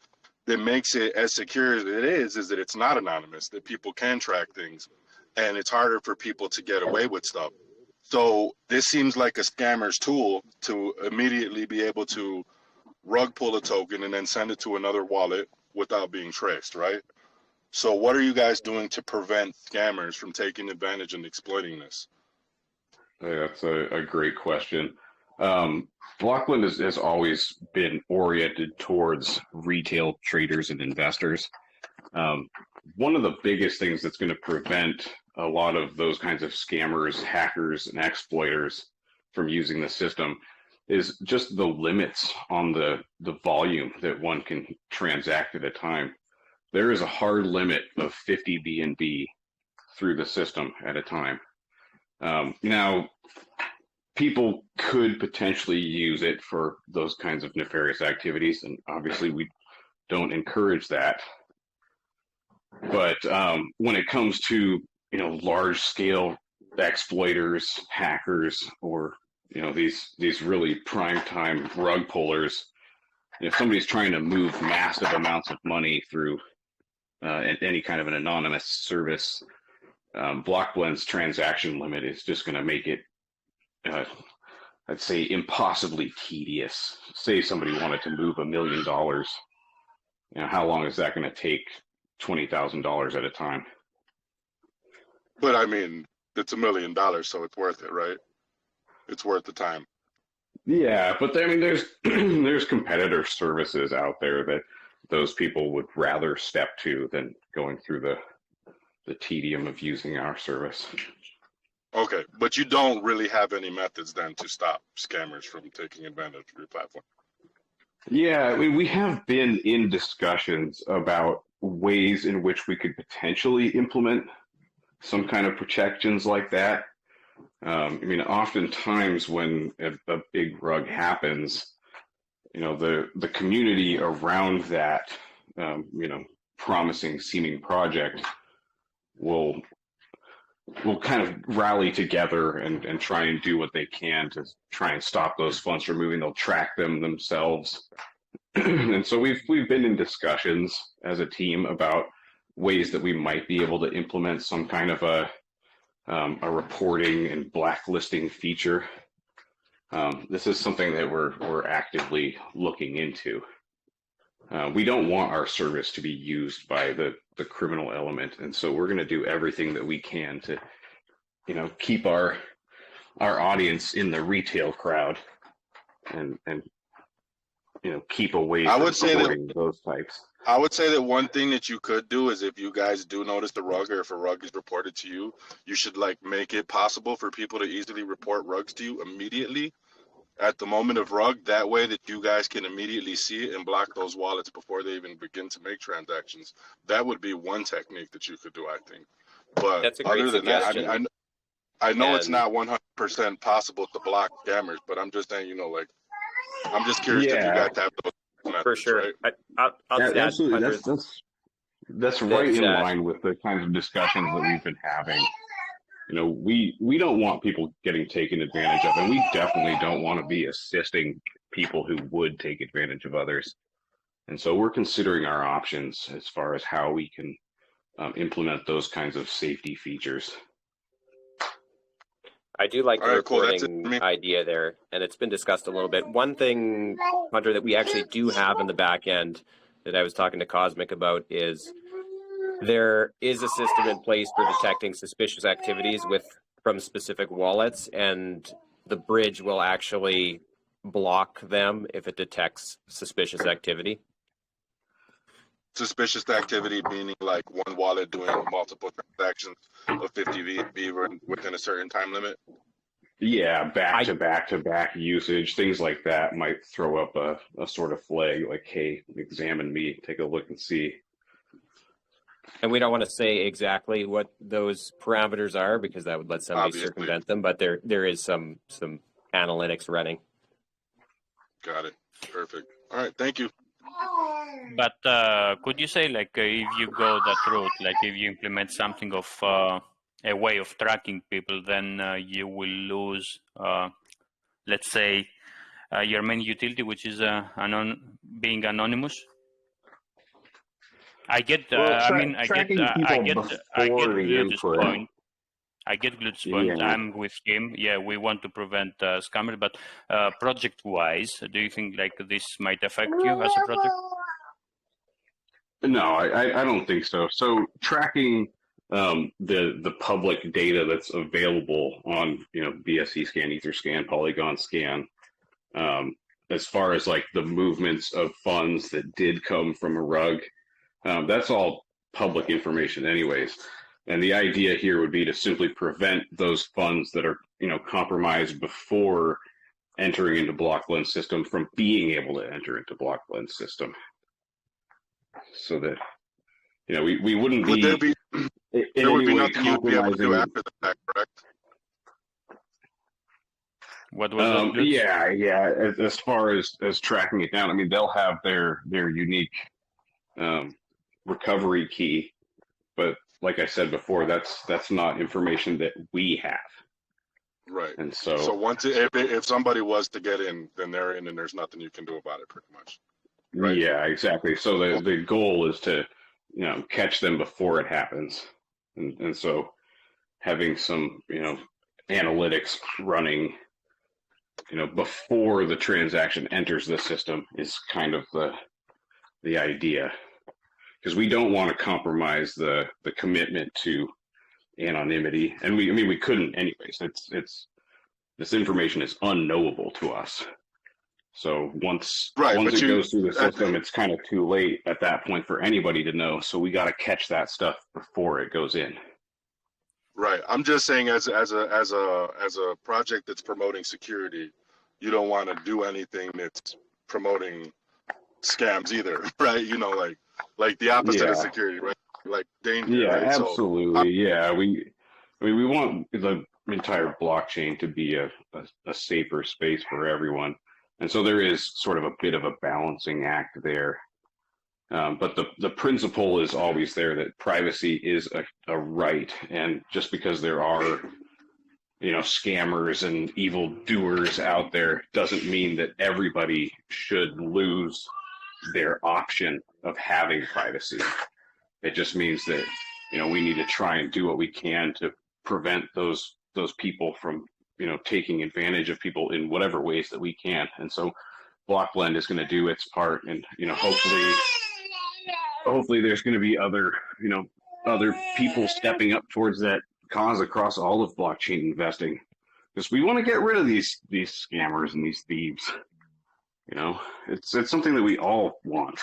that makes it as secure as it is that it's not anonymous, that people can track things, and it's harder for people to get away with stuff. So this seems like a scammer's tool to immediately be able to rug pull a token and then send it to another wallet without being traced, right? So what are you guys doing to prevent scammers from taking advantage and exploiting this? Yeah, that's a great question. BlockBlend has always been oriented towards retail traders and investors. One of the biggest things that's going to prevent a lot of those kinds of scammers, hackers, and exploiters from using the system is just the limits on the volume that one can transact at a time. There is a hard limit of 50 BNB through the system at a time. Now, people could potentially use it for those kinds of nefarious activities, and obviously we don't encourage that. But when it comes to, you know, large-scale exploiters, hackers, or, you know, these really prime-time rug pullers, if somebody's trying to move massive amounts of money through any kind of an anonymous service, BlockBlend's transaction limit is just going to make it, I'd say, impossibly tedious. Say somebody wanted to move $1 million, you know, how long is that going to take? $20,000 at a time. But I mean, it's $1 million, so it's worth it, right? It's worth the time. Yeah, but I mean, there's competitor services out there that those people would rather step to than going through the tedium of using our service. Okay, but you don't really have any methods then to stop scammers from taking advantage of your platform. Yeah, I mean, we have been in discussions about ways in which we could potentially implement some kind of protections like that. I mean, oftentimes when a big rug happens, you know, the community around that, you know, promising seeming project will kind of rally together and try and do what they can to try and stop those funds from moving. They'll track them themselves. And so we've been in discussions as a team about ways that we might be able to implement some kind of a reporting and blacklisting feature. This is something that we're actively looking into. We don't want our service to be used by the criminal element, and so we're going to do everything that we can to, you know, keep our our audience in the retail crowd and keep away I from would say supporting those types. I would say that one thing that you could do is if you guys do notice the rug, or if a rug is reported to you, you should like make it possible for people to easily report rugs to you immediately at the moment of rug. That way that you guys can immediately see it and block those wallets before they even begin to make transactions. That would be one technique that you could do, I think. But That's a great other than that, suggestion. I know it's And- not 100% possible to block scammers, but I'm just saying, like, I'm just curious if you guys have those methods, For sure. right? I'll just add, Absolutely. Hunter, That's right in That's, line with the kinds of discussions that we've been having. We don't want people getting taken advantage of, and we definitely don't want to be assisting people who would take advantage of others. And so we're considering our options as far as how we can implement those kinds of safety features. I do like the All right, cool. That's reporting it for me. idea there, and it's been discussed a little bit. One thing, Hunter, that we actually do have in the back end that I was talking to Cosmic about is there is a system in place for detecting suspicious activities from specific wallets, and the bridge will actually block them if it detects suspicious activity. Suspicious activity meaning like one wallet doing multiple transactions of 50 V within a certain time limit. Yeah, back to back usage, things like that might throw up a sort of flag like, hey, examine me, take a look and see. And we don't want to say exactly what those parameters are because that would let somebody Obviously. circumvent them, but there is some analytics running. Got it. Perfect. All right. Thank you. But could you say, like, if you go that route, like if you implement something of a way of tracking people, then you will lose, let's say, your main utility, which is being anonymous? I get. I get Glut's point. I get Glut's point. Yeah. I'm with him. Yeah, we want to prevent scammers, but project-wise, do you think like this might affect you as a project? No, I don't think so. So tracking the public data that's available on BSC scan, Etherscan, Polygon scan, as far as like the movements of funds that did come from a rug, that's all public information anyways. And the idea here would be to simply prevent those funds that are compromised before entering into BlockBlend system from being able to enter into BlockBlend system. So that we wouldn't Would there be there would be nothing you'd be able to do after the fact, correct? What was it? Yeah. As far as tracking it down, I mean, they'll have their unique recovery key, but like I said before, that's not information that we have. Right. And so once if somebody was to get in, then they're in, and there's nothing you can do about it, pretty much. Right. Yeah, exactly. So the goal is to catch them before it happens, and so having some analytics running before the transaction enters the system is kind of the idea, because we don't want to compromise the commitment to anonymity, and we couldn't anyways. It's this information is unknowable to us. So once it goes through the system, it's kind of too late at that point for anybody to know. So we got to catch that stuff before it goes in. Right. I'm just saying, as a project that's promoting security, you don't want to do anything that's promoting scams either, right? Like the opposite of security, right? Like danger. Yeah, right? absolutely. We want the entire blockchain to be a safer space for everyone. And so there is sort of a bit of a balancing act there. But the principle is always there that privacy is a right. And just because there are, scammers and evil doers out there doesn't mean that everybody should lose their option of having privacy. It just means that, we need to try and do what we can to prevent those people from taking advantage of people in whatever ways that we can. And so BlockBlend is going to do its part, and hopefully there's going to be other people stepping up towards that cause across all of blockchain investing. because we want to get rid of these scammers and these thieves. You know, it's something that we all want,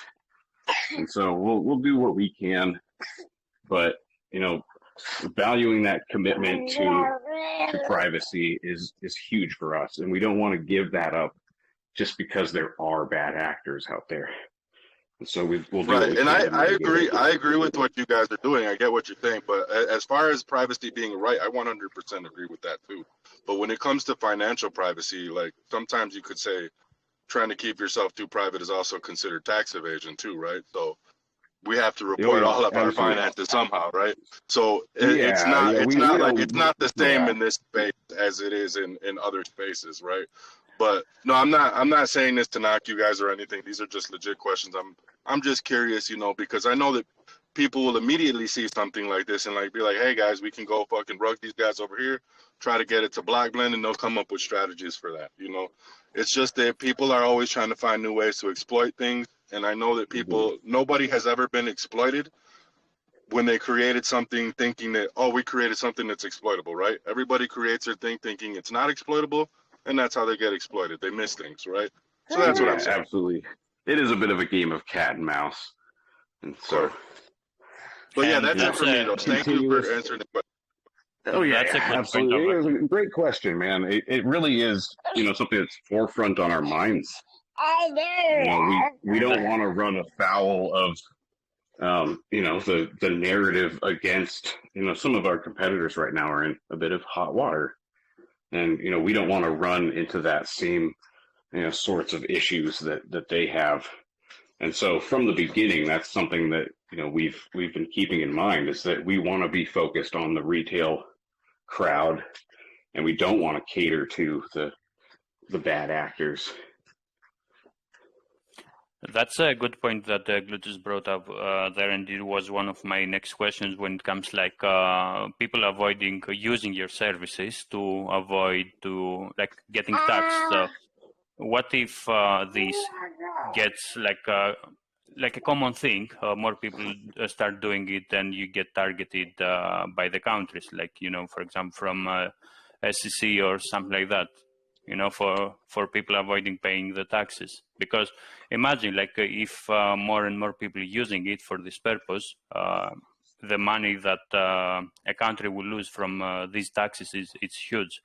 and so we'll do what we can. But you know, valuing that commitment to privacy is huge for us, and we don't want to give that up just because there are bad actors out there. And so we'll do right. And I agree with what you guys are doing. I get what you're saying, but as far as privacy being right, I 100% agree with that too. But when it comes to financial privacy, like sometimes you could say trying to keep yourself too private is also considered tax evasion too, right? So we have to report all of our finances somehow, right? So it's not the same in this space as it is in other spaces, right? But no, I'm not saying this to knock you guys or anything. These are just legit questions. I'm just curious, you know, because I know that people will immediately see something like this and like be like, hey guys, we can go fucking rug these guys over here, try to get it to BlockBlend, and they'll come up with strategies for that. You know, it's just that people are always trying to find new ways to exploit things. And I know that people, nobody has ever been exploited when they created something thinking that, oh, we created something that's exploitable, right? Everybody creates their thing thinking it's not exploitable, and that's how they get exploited. They miss things, right? So that's what I'm saying. Absolutely. It is a bit of a game of cat and mouse. And so. But yeah, that's it for me, though. Thank you for answering the question. Oh yeah, that's a good absolutely. point. It was a great question, man. It really is, you know, something that's forefront on our minds. You know, we don't want to run afoul of, you know, the narrative against, you know, some of our competitors right now are in a bit of hot water, and you know, we don't want to run into that same, you know, sorts of issues that they have. And so from the beginning, that's something that, you know, we've been keeping in mind, is that we want to be focused on the retail crowd, and we don't want to cater to the bad actors. That's a good point that Glutus brought up there, and it was one of my next questions when it comes like people avoiding using your services to avoid to like getting taxed. What if this gets like a common thing? More people start doing it, and you get targeted by the countries, like, you know, for example, from SEC or something like that. You know, for people avoiding paying the taxes. Because imagine, like, if more and more people using it for this purpose, the money that a country will lose from these taxes it's huge.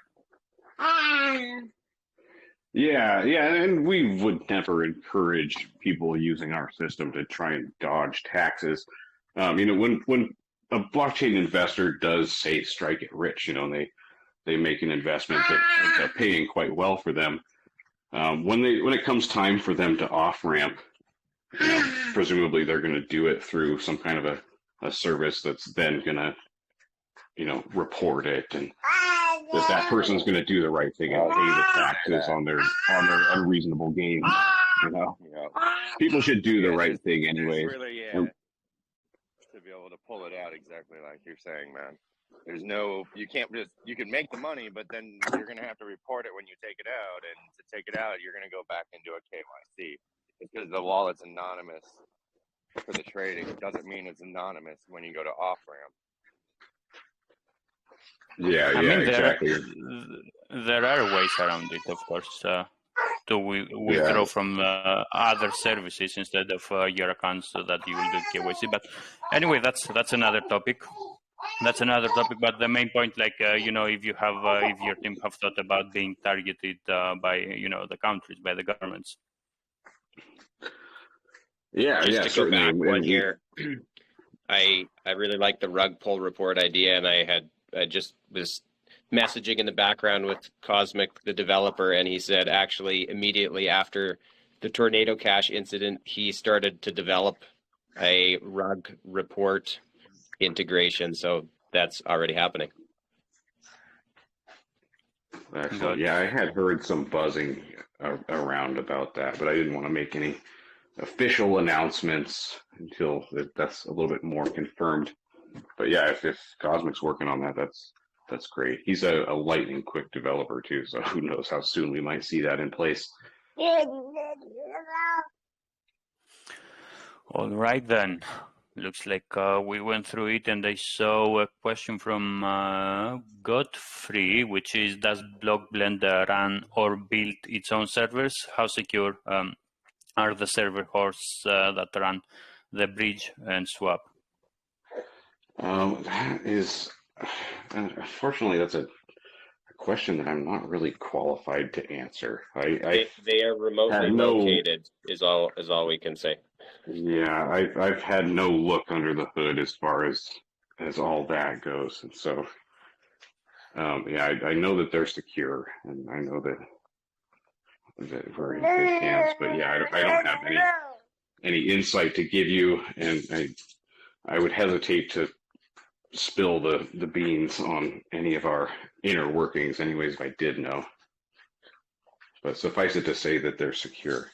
Yeah, and we would never encourage people using our system to try and dodge taxes. You know, when a blockchain investor does say strike it rich, you know, and they make an investment that ends up paying quite well for them. When it comes time for them to off ramp, you know, presumably they're going to do it through some kind of a service that's then going to, you know, report it, and that person's going to do the right thing and pay the taxes on their unreasonable gains. You know, people should do the right thing anyway. Really, to be able to pull it out exactly like you're saying, man. There's no, you can't just, you can make the money, but then you're going to have to report it when you take it out. And to take it out, you're going to go back and do a KYC. Because the wallet's anonymous for the trading. It doesn't mean it's anonymous when you go to off-ramp. Yeah, exactly. There are ways around it, of course, to withdraw from other services instead of your accounts, so that you will do KYC. But anyway, that's another topic. That's another topic. But the main point, like, you know, if you have, if your team have thought about being targeted by, you know, the countries, by the governments. Just to go back one here, I really like the rug pull report idea, and I just was messaging in the background with Cosmic, the developer, and he said actually immediately after the Tornado Cash incident, he started to develop a rug report integration. So that's already happening. Excellent. Yeah, I had heard some buzzing around about that, but I didn't want to make any official announcements until that's a little bit more confirmed. But yeah, if Cosmic's working on that, that's great. He's a lightning quick developer too, so who knows how soon we might see that in place. All right then. Looks like we went through it, and I saw a question from Godfrey, which is, does BlockBlend run or build its own servers? How secure are the server hosts that run the bridge and swap? That is, unfortunately, that's a question that I'm not really qualified to answer. They are remotely located, is all we can say. Yeah, I've had no look under the hood as far as all that goes, and so yeah, I know that they're secure, and I know that we're in good hands. But yeah, I don't have any insight to give you, and I would hesitate to spill the beans on any of our inner workings, anyways, if I did know. But suffice it to say that they're secure.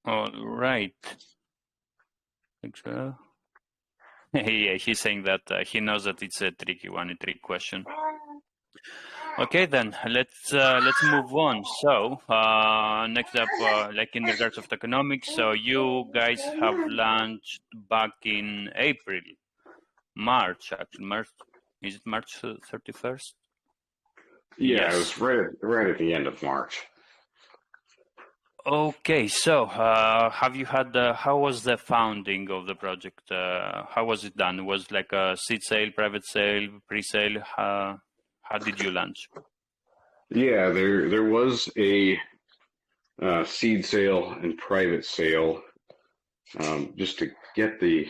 All right. So, yeah, he's saying that he knows that it's a tricky question. Okay, then let's move on. So next up, like in regards of tokenomics, so you guys have launched back in March, actually. Is it March 31st? Yeah, Yes. it was right at the end of March. Okay, so have you had how was the founding of the project? How was it done? Was it like a seed sale, private sale, pre-sale? How did you launch? Yeah, there was a seed sale and private sale just to get the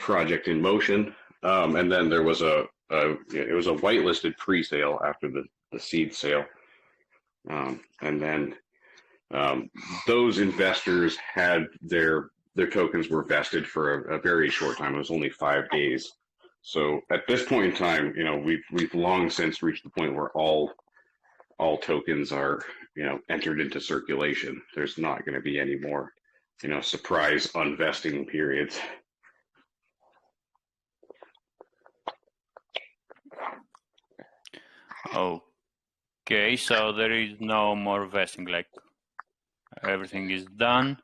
project in motion, and then there was it was a whitelisted pre-sale after the seed sale, and then those investors had their tokens were vested for a very short time. It was only 5 days. So at this point in time, we've long since reached the point where all tokens are, entered into circulation. There's not going to be any more, surprise unvesting periods. Okay, so there is no more vesting, like everything is done.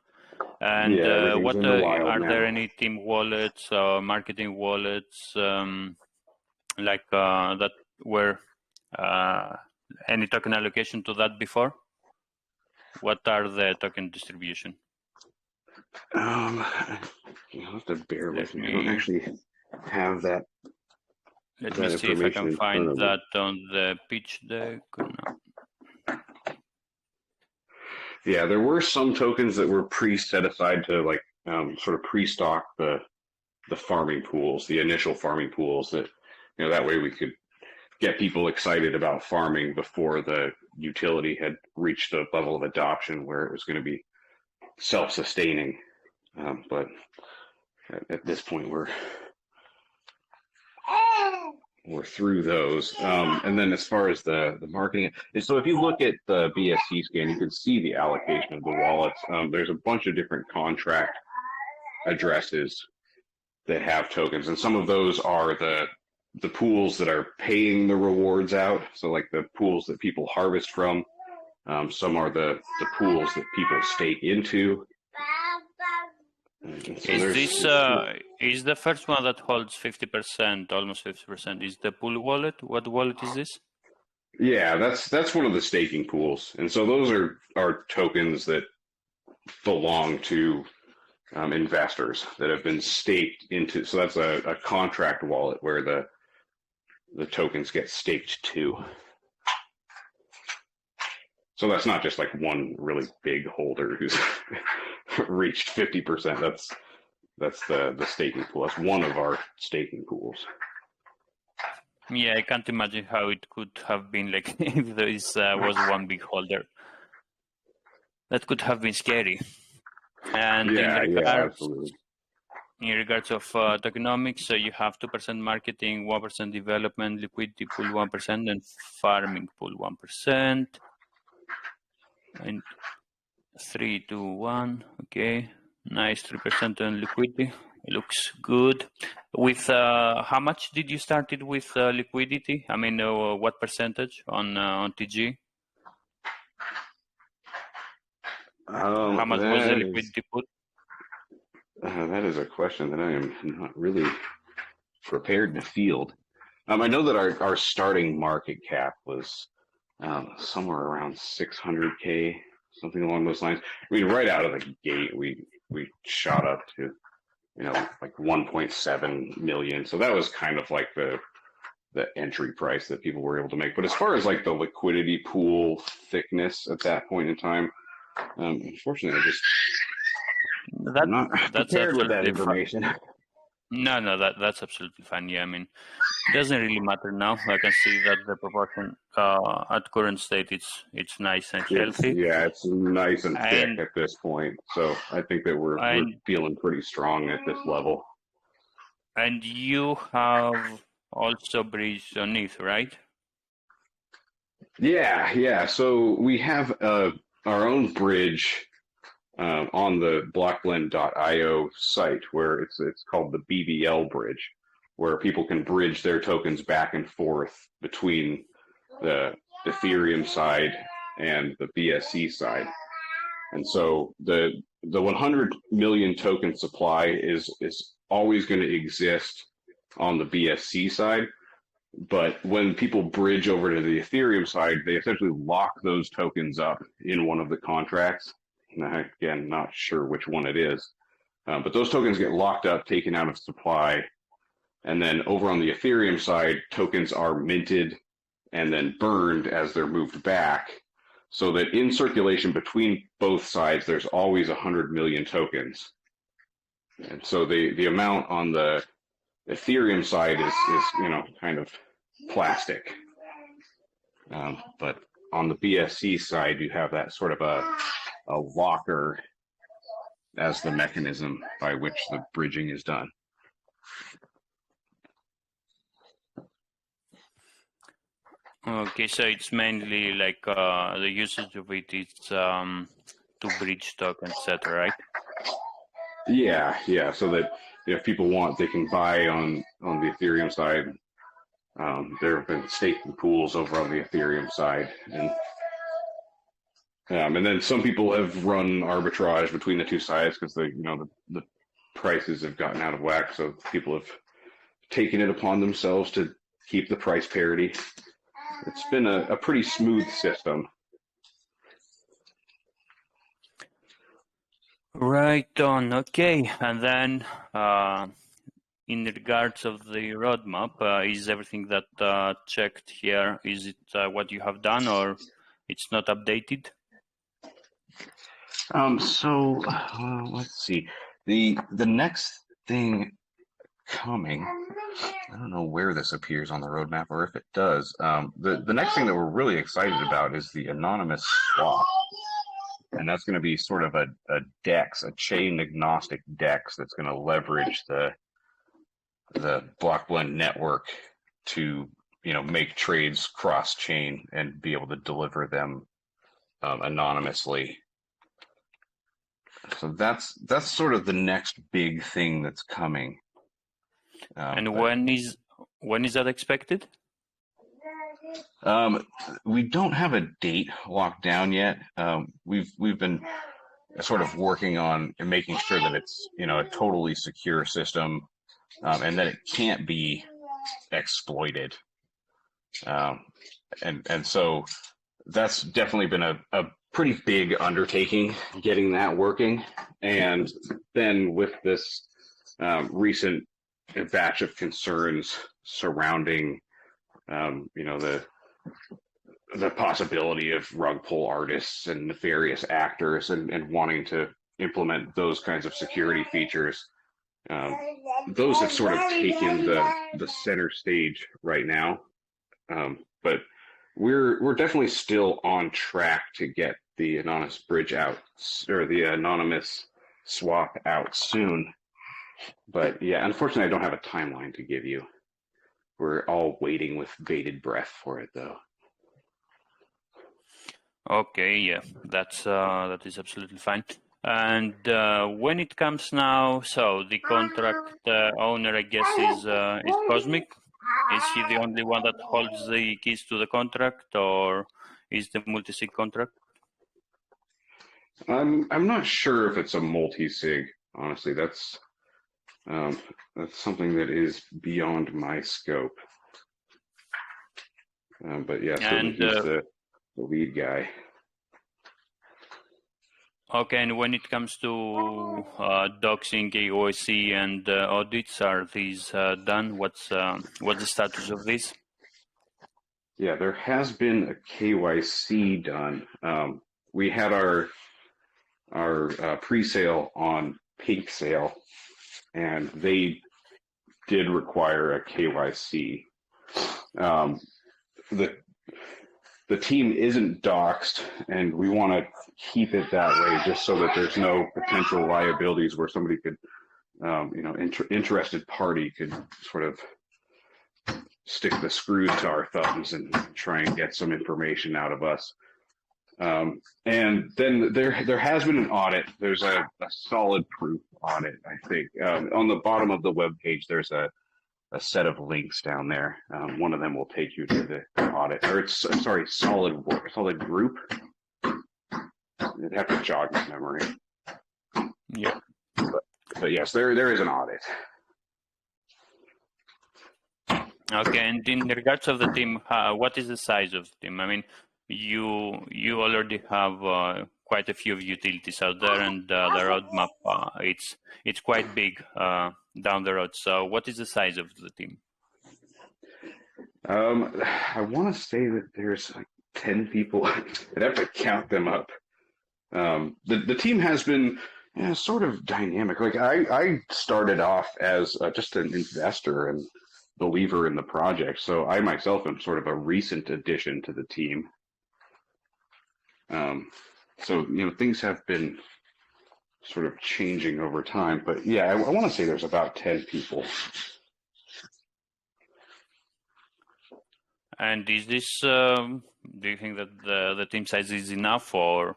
And yeah, what are now. there any team wallets or marketing wallets like that were any token allocation to that before? What are the token distribution? You have to bear with me. I don't actually have that. Let me see if I can find that on the pitch deck. No. Yeah, there were some tokens that were pre-set aside to sort of pre-stock the farming pools, the initial farming pools, that that way we could get people excited about farming before the utility had reached a level of adoption where it was going to be self-sustaining. But at this point, we're through those. And then as far as the marketing, so if you look at the BSC scan, you can see the allocation of the wallets. There's a bunch of different contract addresses that have tokens, and some of those are the pools that are paying the rewards out. So like the pools that people harvest from. Some are the pools that people stake into. So is the first one that holds 50%, almost 50%, is the pool wallet? What wallet is this? Yeah, that's one of the staking pools, and so those are tokens that belong to investors that have been staked into. So that's a contract wallet where the tokens get staked to. So that's not just like one really big holder who's reached 50%. That's the staking pool. That's one of our staking pools. Yeah, I can't imagine how it could have been like if there was one big holder. That could have been scary. And absolutely. In regards of tokenomics, so you have 2% marketing, 1% development, liquidity pool 1%, and farming pool 1%. And 3, 2, 1. Okay, nice 3% on liquidity. It looks good. With how much did you started with liquidity? I mean, what percentage on TG? How much was the liquidity put? is a question that I am not really prepared to field. I know that our starting market cap was somewhere around 600K, something along those lines. I mean, right out of the gate, we shot up to, like 1.7 million. So that was kind of like the entry price that people were able to make. But as far as like the liquidity pool thickness at that point in time, unfortunately, I'm not prepared with that information. No, that's absolutely fine. Yeah, I mean, it doesn't really matter now. I can see that the proportion at current state, it's nice and healthy. It's nice and thick at this point. So I think that we're feeling pretty strong at this level. And you have also bridged on ETH, right? Yeah. So we have our own bridge on the BlockBlend.io site, where it's called the BBL bridge, where people can bridge their tokens back and forth between the Ethereum side and the BSC side. And so the 100 million token supply is always going to exist on the BSC side. But when people bridge over to the Ethereum side, they essentially lock those tokens up in one of the contracts. And again, not sure which one it is. But those tokens get locked up, taken out of supply. And then over on the Ethereum side, tokens are minted and then burned as they're moved back, so that in circulation between both sides, there's always 100 million tokens. And so the amount on the Ethereum side is kind of plastic. But on the BSC side, you have that sort of a locker as the mechanism by which the bridging is done. Okay, so it's mainly like the usage of it is to bridge tokens, etc., right? Yeah. So that if people want, they can buy on the Ethereum side. There have been staking pools over on the Ethereum side, and then some people have run arbitrage between the two sides because the prices have gotten out of whack. So people have taken it upon themselves to keep the price parity. It's been a pretty smooth system. Right on. Okay, and then in regards of the roadmap, is everything that checked here, is it what you have done, or it's not updated? So let's see. The next thing coming, I don't know where this appears on the roadmap, or if it does. The next thing that we're really excited about is the anonymous swap. And that's going to be sort of a DEX, a chain agnostic DEX that's going to leverage the BlockBlend network to make trades cross chain and be able to deliver them anonymously. So that's sort of the next big thing that's coming. And when is that expected? We don't have a date locked down yet. We've been sort of working on making sure that it's a totally secure system, and that it can't be exploited. And so that's definitely been a pretty big undertaking, getting that working. And then with this recent batch of concerns surrounding the possibility of rug pull artists and nefarious actors and wanting to implement those kinds of security features, those have sort of taken the center stage right now. But we're definitely still on track to get the anonymous bridge out, or the anonymous swap out soon. But yeah, unfortunately, I don't have a timeline to give you. We're all waiting with bated breath for it, though. Okay, yeah, that is absolutely fine. And when it comes now, so the contract owner, I guess, is Cosmic. Is he the only one that holds the keys to the contract, or is the multi-sig contract? I'm not sure if it's a multi-sig. Honestly, that's That's something that is beyond my scope. But yeah, certainly And he's the lead guy. okay, and when it comes to doxing, KYC, and audits, are these done? What's the status of this? Yeah, there has been a KYC done. We had our pre-sale on Pink Sale, and they did require a KYC. The team isn't doxed, and we want to keep it that way, just so that there's no potential liabilities where somebody could, interested party could sort of stick the screws to our thumbs and try and get some information out of us. And then there has been an audit. There's a solid proof audit, I think. On the bottom of the web page, there's a set of links down there. One of them will take you to the audit, or it's solid group. You'd have to jog my memory. Yeah. But yes, there is an audit. Okay, and in regards of the team, what is the size of the team? I mean, you already have quite a few utilities out there, and the roadmap it's quite big down the road. So, what is the size of the team? I want to say that there's like 10 people. I'd have to count them up. The team has been sort of dynamic. Like I started off as just an investor and believer in the project, so I myself am sort of a recent addition to the team. So things have been sort of changing over time, but yeah, I want to say there's about 10 people. And is this? Do you think that the team size is enough, or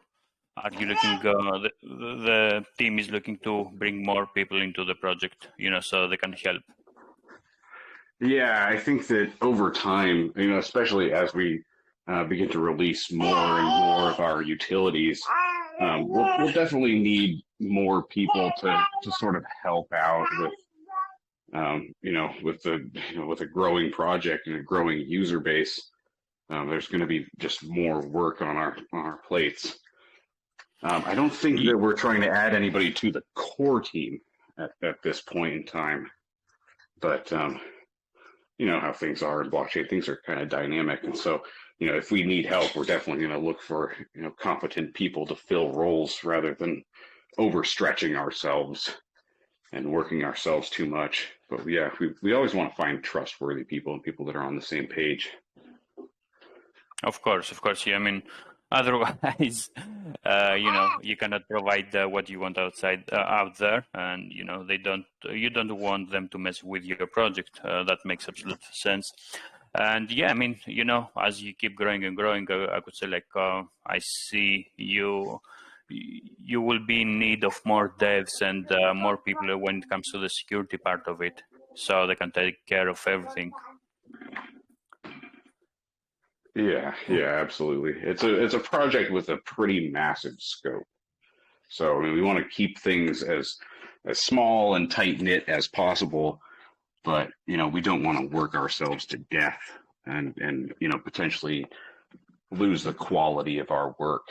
are you looking? The team is looking to bring more people into the project, so they can help. Yeah, I think that over time, especially as we begin to release more and more of our utilities, we'll definitely need more people to sort of help out with, with a growing project and a growing user base. There's going to be just more work on our plates. I don't think that we're trying to add anybody to the core team at this point in time, but you know how things are in blockchain. Things are kind of dynamic, and so if we need help, we're definitely going to look for competent people to fill roles rather than overstretching ourselves and working ourselves too much. But yeah, we always want to find trustworthy people and people that are on the same page. Of course, yeah. I mean, otherwise, you cannot provide what you want out there, and you don't want them to mess with your project. That makes absolute sense. And yeah, I mean, as you keep growing and growing, I could say I see you will be in need of more devs and more people when it comes to the security part of it, so they can take care of everything. Yeah, absolutely. It's a project with a pretty massive scope. So I mean, we want to keep things as small and tight knit as possible, but we don't want to work ourselves to death and potentially lose the quality of our work,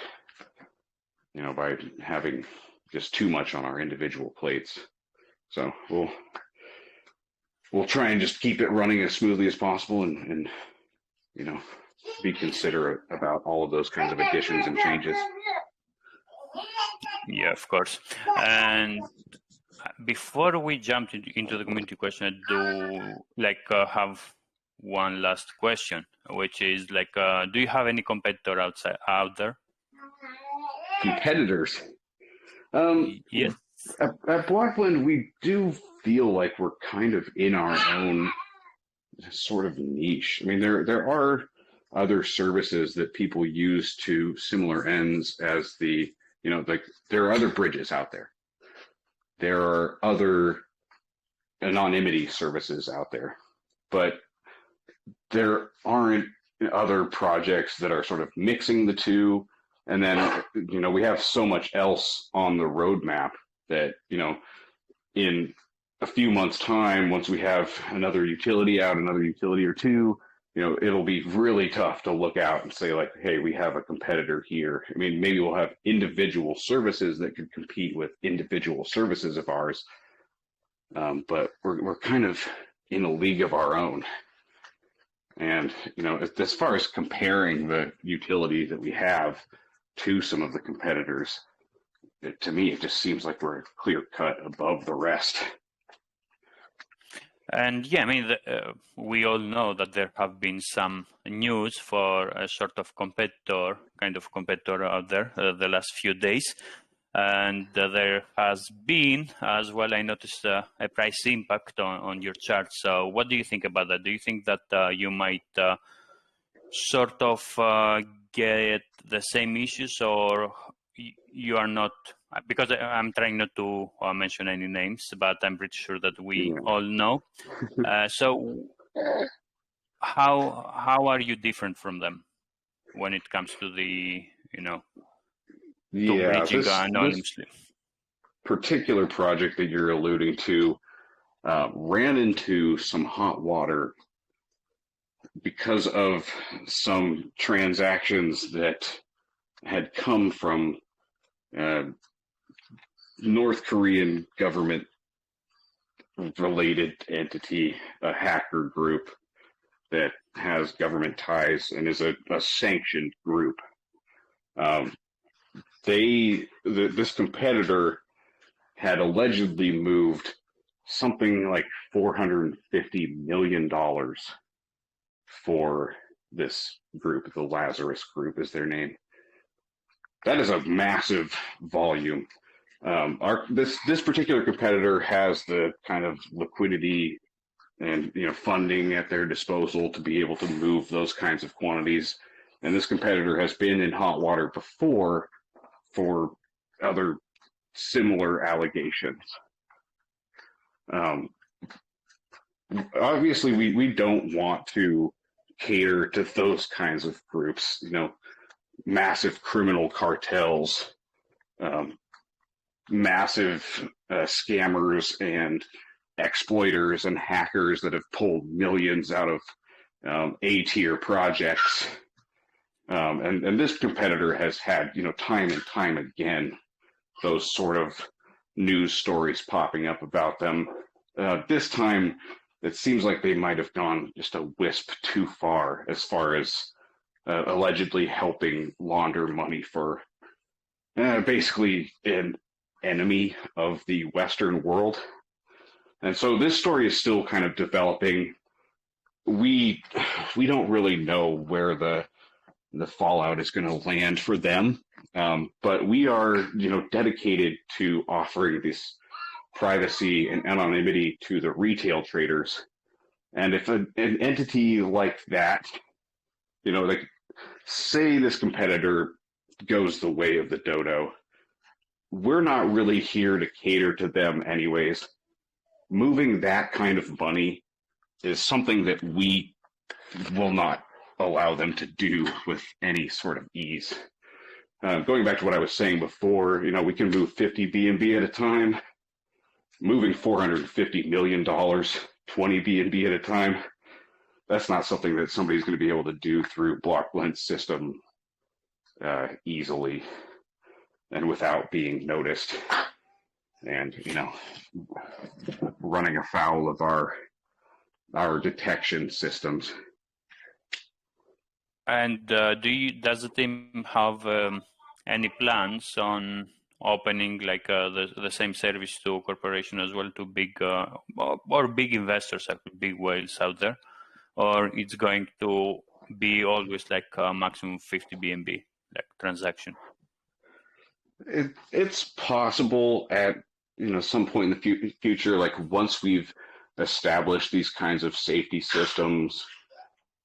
by having just too much on our individual plates. So we'll try and just keep it running as smoothly as possible and be considerate about all of those kinds of additions and changes. Yeah, of course. And before we jump into the community question, I do have one last question, which is do you have any competitor out there? Competitors? Yes. At BlockBlend, we do feel like we're kind of in our own sort of niche. I mean, there are other services that people use to similar ends as there are other bridges out there. There are other anonymity services out there, but there aren't other projects that are sort of mixing the two. And then, we have so much else on the roadmap that, in a few months' time, once we have another utility out, another utility or two, it'll be really tough to look out and say like, hey, we have a competitor here. I mean, maybe we'll have individual services that could compete with individual services of ours, but we're kind of in a league of our own. And as far as comparing the utility that we have to some of the competitors, to me, it just seems like we're clear cut above the rest. And yeah, I mean, we all know that there have been some news for a sort of kind of competitor out there the last few days. And there has been, as well, I noticed a price impact on your chart. So what do you think about that? Do you think that you might sort of get the same issues, or you are not? Because I'm trying not to mention any names, but I'm pretty sure that we all know. So how are you different from them when it comes to the, bridging anonymously? This particular project that you're alluding to ran into some hot water because of some transactions that had come from North Korean government related entity, a hacker group that has government ties and is a sanctioned group. This competitor had allegedly moved something like $450 million for this group. The Lazarus Group is their name. That is a massive volume. This particular competitor has the kind of liquidity and funding at their disposal to be able to move those kinds of quantities. And this competitor has been in hot water before for other similar allegations. Obviously, we don't want to cater to those kinds of groups, massive criminal cartels, massive scammers and exploiters and hackers that have pulled millions out of A-tier projects. And this competitor has had, time and time again, those sort of news stories popping up about them. This time, it seems like they might have gone just a wisp too far as allegedly helping launder money for basically an enemy of the Western world. And so this story is still kind of developing. We don't really know where the fallout is going to land for them, but we are dedicated to offering this privacy and anonymity to the retail traders. And if an entity like that, like say this competitor goes the way of the dodo, we're not really here to cater to them anyways. Moving that kind of money is something that we will not allow them to do with any sort of ease. Going back to what I was saying before, we can move 50 BNB at a time. Moving $450 million, 20 BNB at a time, that's not something that somebody's going to be able to do through BlockBlend's system easily and without being noticed and, running afoul of our detection systems. And does the team have any plans on opening like the same service to corporation as well, to big or big investors, actually big whales out there, or it's going to be always like maximum 50 BNB like transaction? It's possible at some point in the future, like once we've established these kinds of safety systems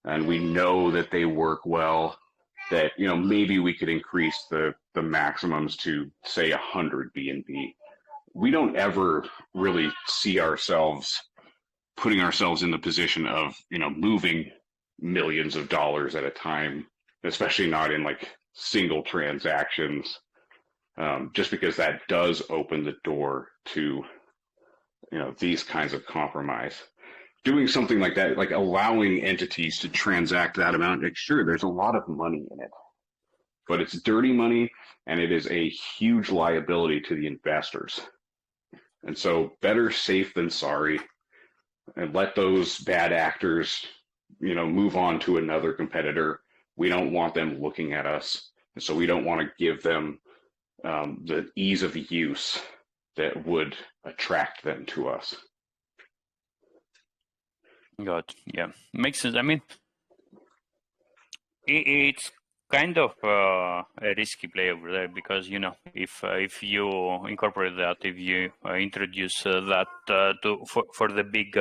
and we know that they work well, that maybe we could increase the maximums to say 100 BNB. We don't ever really see ourselves putting ourselves in the position of moving millions of dollars at a time, especially not in like single transactions, just because that does open the door to these kinds of compromise. Doing something like that, like allowing entities to transact that amount, like sure, there's a lot of money in it, but it's dirty money and it is a huge liability to the investors. And so better safe than sorry, and let those bad actors, move on to another competitor. We don't want them looking at us. And so we don't want to give them the ease of use that would attract them to us. Good. Yeah, makes sense. I mean, it's kind of a risky play over there because if you incorporate that, if you introduce that for the big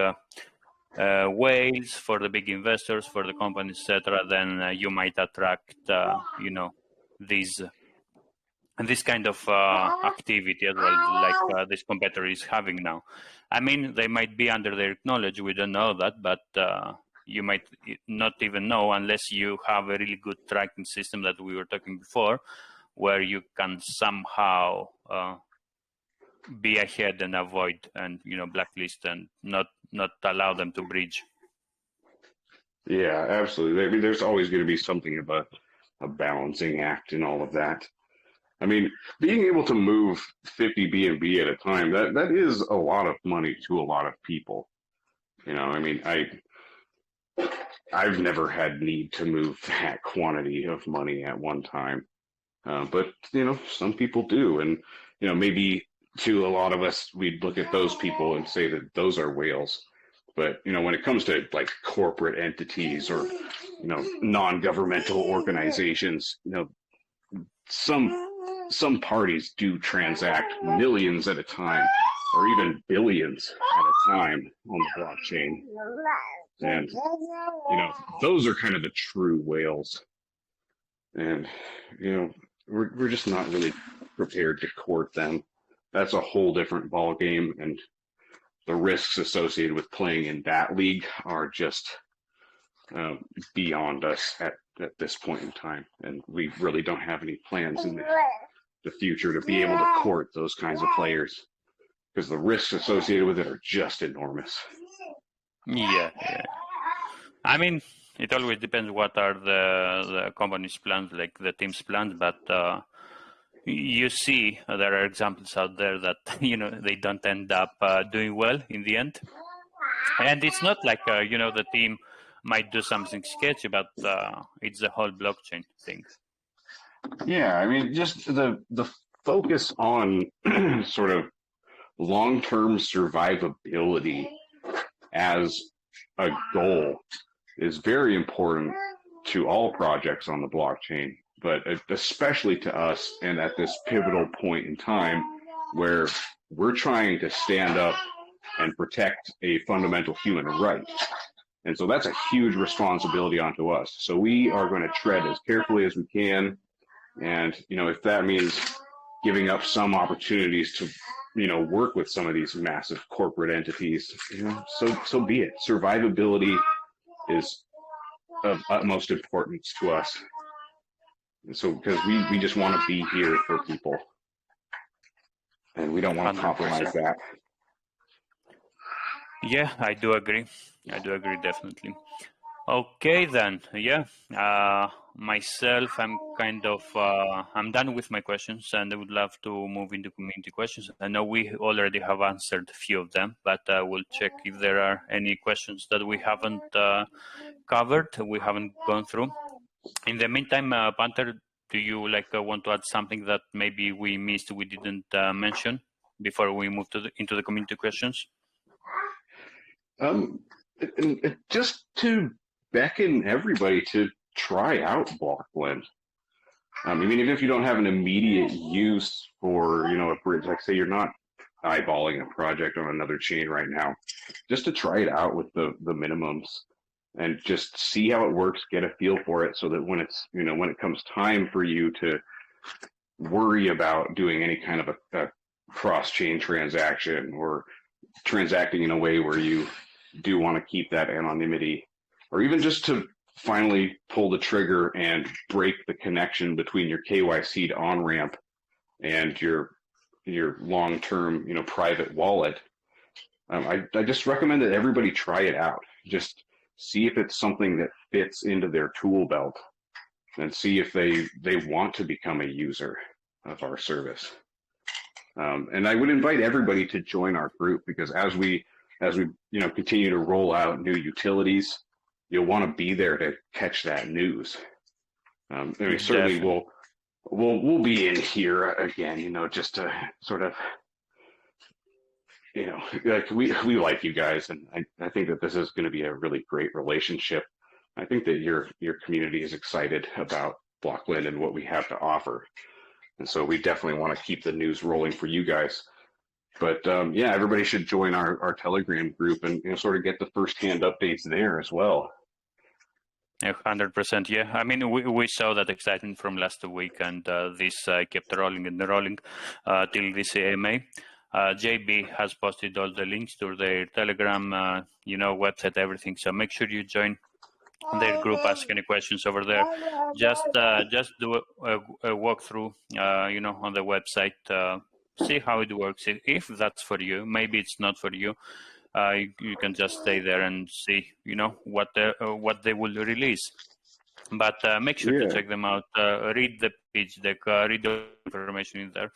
whales, for the big investors, for the companies, etc., then you might attract this kind of activity as well, like this competitor is having now. I mean, they might be under their knowledge, we don't know that, but you might not even know unless you have a really good tracking system that we were talking before, where you can somehow be ahead and avoid and blacklist and not allow them to breach. Yeah, absolutely. I mean, there's always going to be something of a balancing act in all of that. I mean, being able to move 50 BNB at a time, that is a lot of money to a lot of people. I mean, I've never had need to move that quantity of money at one time. But, some people do. And, maybe to a lot of us, we'd look at those people and say that those are whales. But, when it comes to like corporate entities or, non-governmental organizations, some parties do transact millions at a time or even billions at a time on the blockchain. And, those are kind of the true whales. And, we're just not really prepared to court them. That's a whole different ball game. And the risks associated with playing in that league are just beyond us at this point in time. And we really don't have any plans in the future to be able to court those kinds of players because the risks associated with it are just enormous. Yeah. I mean, it always depends what are the company's plans, like the team's plans, but you see there are examples out there that, they don't end up doing well in the end. And it's not like, the team might do something sketchy, but it's the whole blockchain thing. Yeah, I mean, just the focus on sort of long-term survivability as a goal is very important to all projects on the blockchain, but especially to us and at this pivotal point in time where we're trying to stand up and protect a fundamental human right. And so that's a huge responsibility onto us. So we are going to tread as carefully as we can. And, if that means giving up some opportunities to, work with some of these massive corporate entities, so be it. Survivability is of utmost importance to us. And so because we just want to be here for people. And we don't want to compromise that. Yeah, I do agree. Definitely. Okay, then. Yeah. Myself, I'm kind of, I'm done with my questions and I would love to move into community questions. I know we already have answered a few of them, but we'll check if there are any questions that we haven't covered, we haven't gone through. In the meantime, Panther, do you want to add something that maybe we missed, we didn't mention before we move into the community questions? Just to beckon everybody to try out BlockBlend. I mean, even if you don't have an immediate use for, a bridge, like say you're not eyeballing a project on another chain right now, just to try it out with the minimums and just see how it works, get a feel for it so that when it's, when it comes time for you to worry about doing any kind of a cross-chain transaction or transacting in a way where you do want to keep that anonymity, or even just to finally pull the trigger and break the connection between your KYC'd on-ramp and your long-term, private wallet, I just recommend that everybody try it out. Just see if it's something that fits into their tool belt, and see if they want to become a user of our service. And I would invite everybody to join our group, because as we continue to roll out new utilities, you'll want to be there to catch that news. I mean, certainly we'll be in here again, just to sort of, like we like you guys, and I think that this is going to be a really great relationship. I think that your community is excited about BlockBlend and what we have to offer, and so we definitely want to keep the news rolling for you guys. But yeah, everybody should join our Telegram group and sort of get the firsthand updates there as well. 100%, yeah. I mean, we saw that excitement from last week, and this kept rolling and rolling till this AMA. JB has posted all the links to their Telegram, website, everything. So make sure you join their group, ask any questions over there. Just do a walkthrough, on the website. See how it works. If that's for you, maybe it's not for you. You can just stay there and see, what they will release. But make sure to check them out. Read the pitch deck. Read the information in there.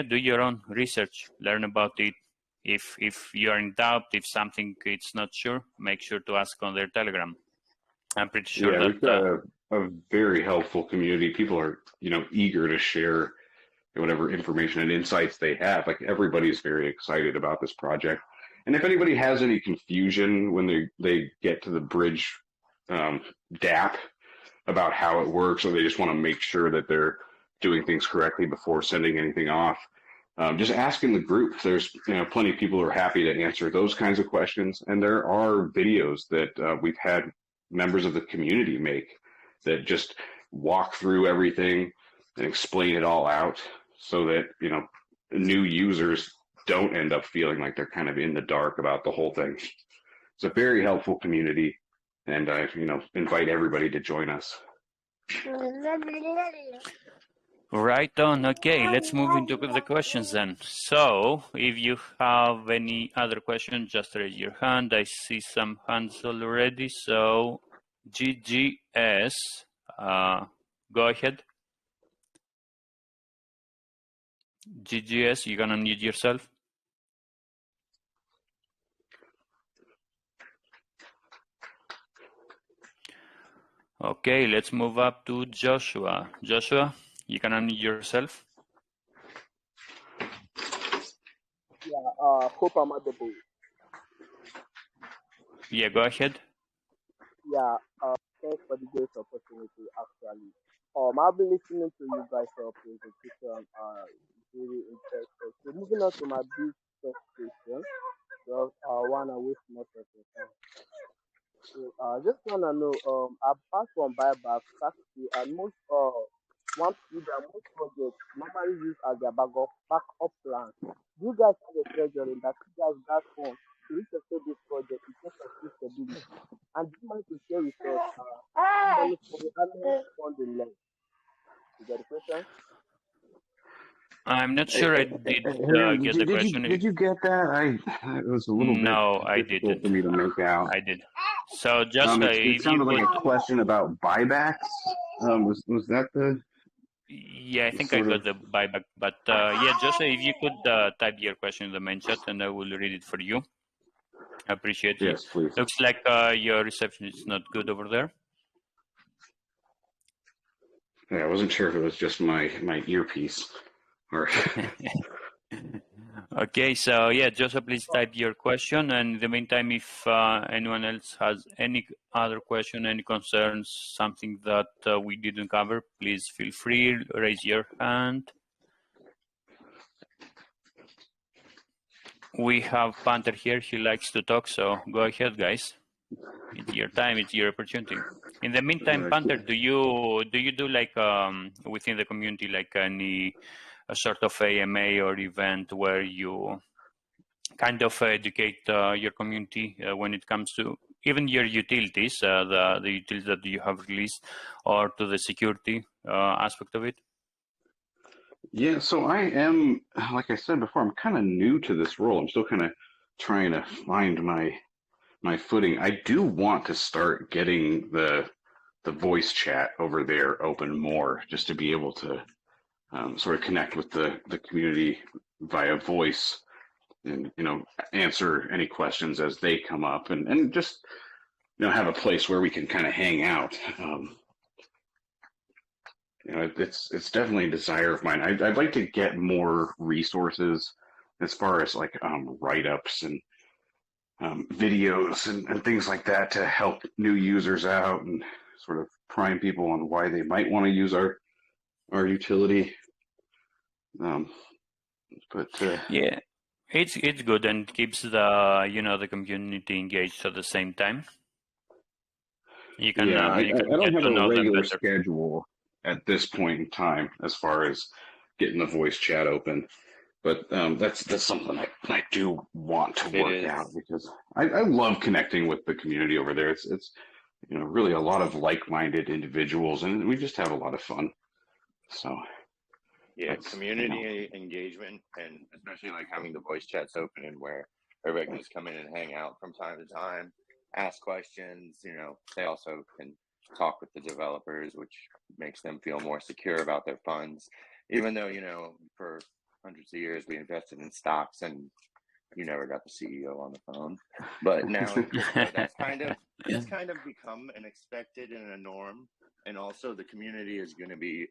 Do your own research. Learn about it. If you are in doubt, if something it's not sure, make sure to ask on their Telegram. I'm pretty sure that we've got a very helpful community. People are eager to share whatever information and insights they have. Like, everybody's very excited about this project. And if anybody has any confusion when they get to the bridge DApp about how it works, or they just want to make sure that they're doing things correctly before sending anything off, just ask in the group. There's plenty of people who are happy to answer those kinds of questions. And there are videos that we've had members of the community make that just walk through everything and explain it all out, so that new users don't end up feeling like they're kind of in the dark about the whole thing. It's a very helpful community, and I invite everybody to join us. Right on. Okay, let's move into the questions then. So if you have any other questions, just raise your hand. I see some hands already. So GGS, go ahead. GGS, you're gonna unmute yourself. Okay, let's move up to Joshua. Joshua, you can unmute yourself. Yeah, hope I'm audible. Yeah, go ahead. Yeah, thanks for the great opportunity, actually. I've been listening to you guys' presentation. Really interested. So moving on to my big first question, so one away from most of the time. So just wanna know, apart from buyback, taxi, and most most projects normally use as their backup plan. Do you guys have a treasury that you guys got from to research this project in terms of stability? And do you mind to share with us money for the annual funding length? You get the question? I'm not sure I did get the question. Did you get that? It was a little bit difficult for me to make out. I did. So just it sounded like a question about buybacks. Was that the? Yeah, I think I got the buyback. But yeah, just if you could type your question in the main chat, and I will read it for you. I appreciate it. Yes, please. Looks like your reception is not good over there. Yeah, I wasn't sure if it was just my earpiece. Okay, so yeah, Joseph, please type your question, and in the meantime, if anyone else has any other question, any concerns, something that we didn't cover, please feel free, raise your hand. We have Panther here. He likes to talk, so go ahead, guys. It's your time, it's your opportunity. In the meantime, Panther, do you do like within the community, like a sort of AMA or event where you kind of educate your community when it comes to even your utilities, the utilities that you have released, or to the security aspect of it? Yeah, so I am, like I said before, I'm kind of new to this role. I'm still kind of trying to find my footing. I do want to start getting the voice chat over there open more, just to be able to sort of connect with the community via voice, and answer any questions as they come up, and just have a place where we can kind of hang out. It's definitely a desire of mine. I'd like to get more resources as far as like write-ups and videos and things like that to help new users out and sort of prime people on why they might want to use our utility. Yeah, it's good and keeps the community engaged at the same time. You can, I don't have a regular better. schedule at this point in time as far as getting the voice chat open, but that's something I do want to work out, because I love connecting with the community over there. It's really a lot of like-minded individuals, and we just have a lot of fun. So yeah, community engagement, and especially like having the voice chats open and where everybody can just come in and hang out from time to time, ask questions. They also can talk with the developers, which makes them feel more secure about their funds. Even though, for hundreds of years we invested in stocks and you never got the CEO on the phone. But now that's kind of become an expected and a norm. And also the community is going to be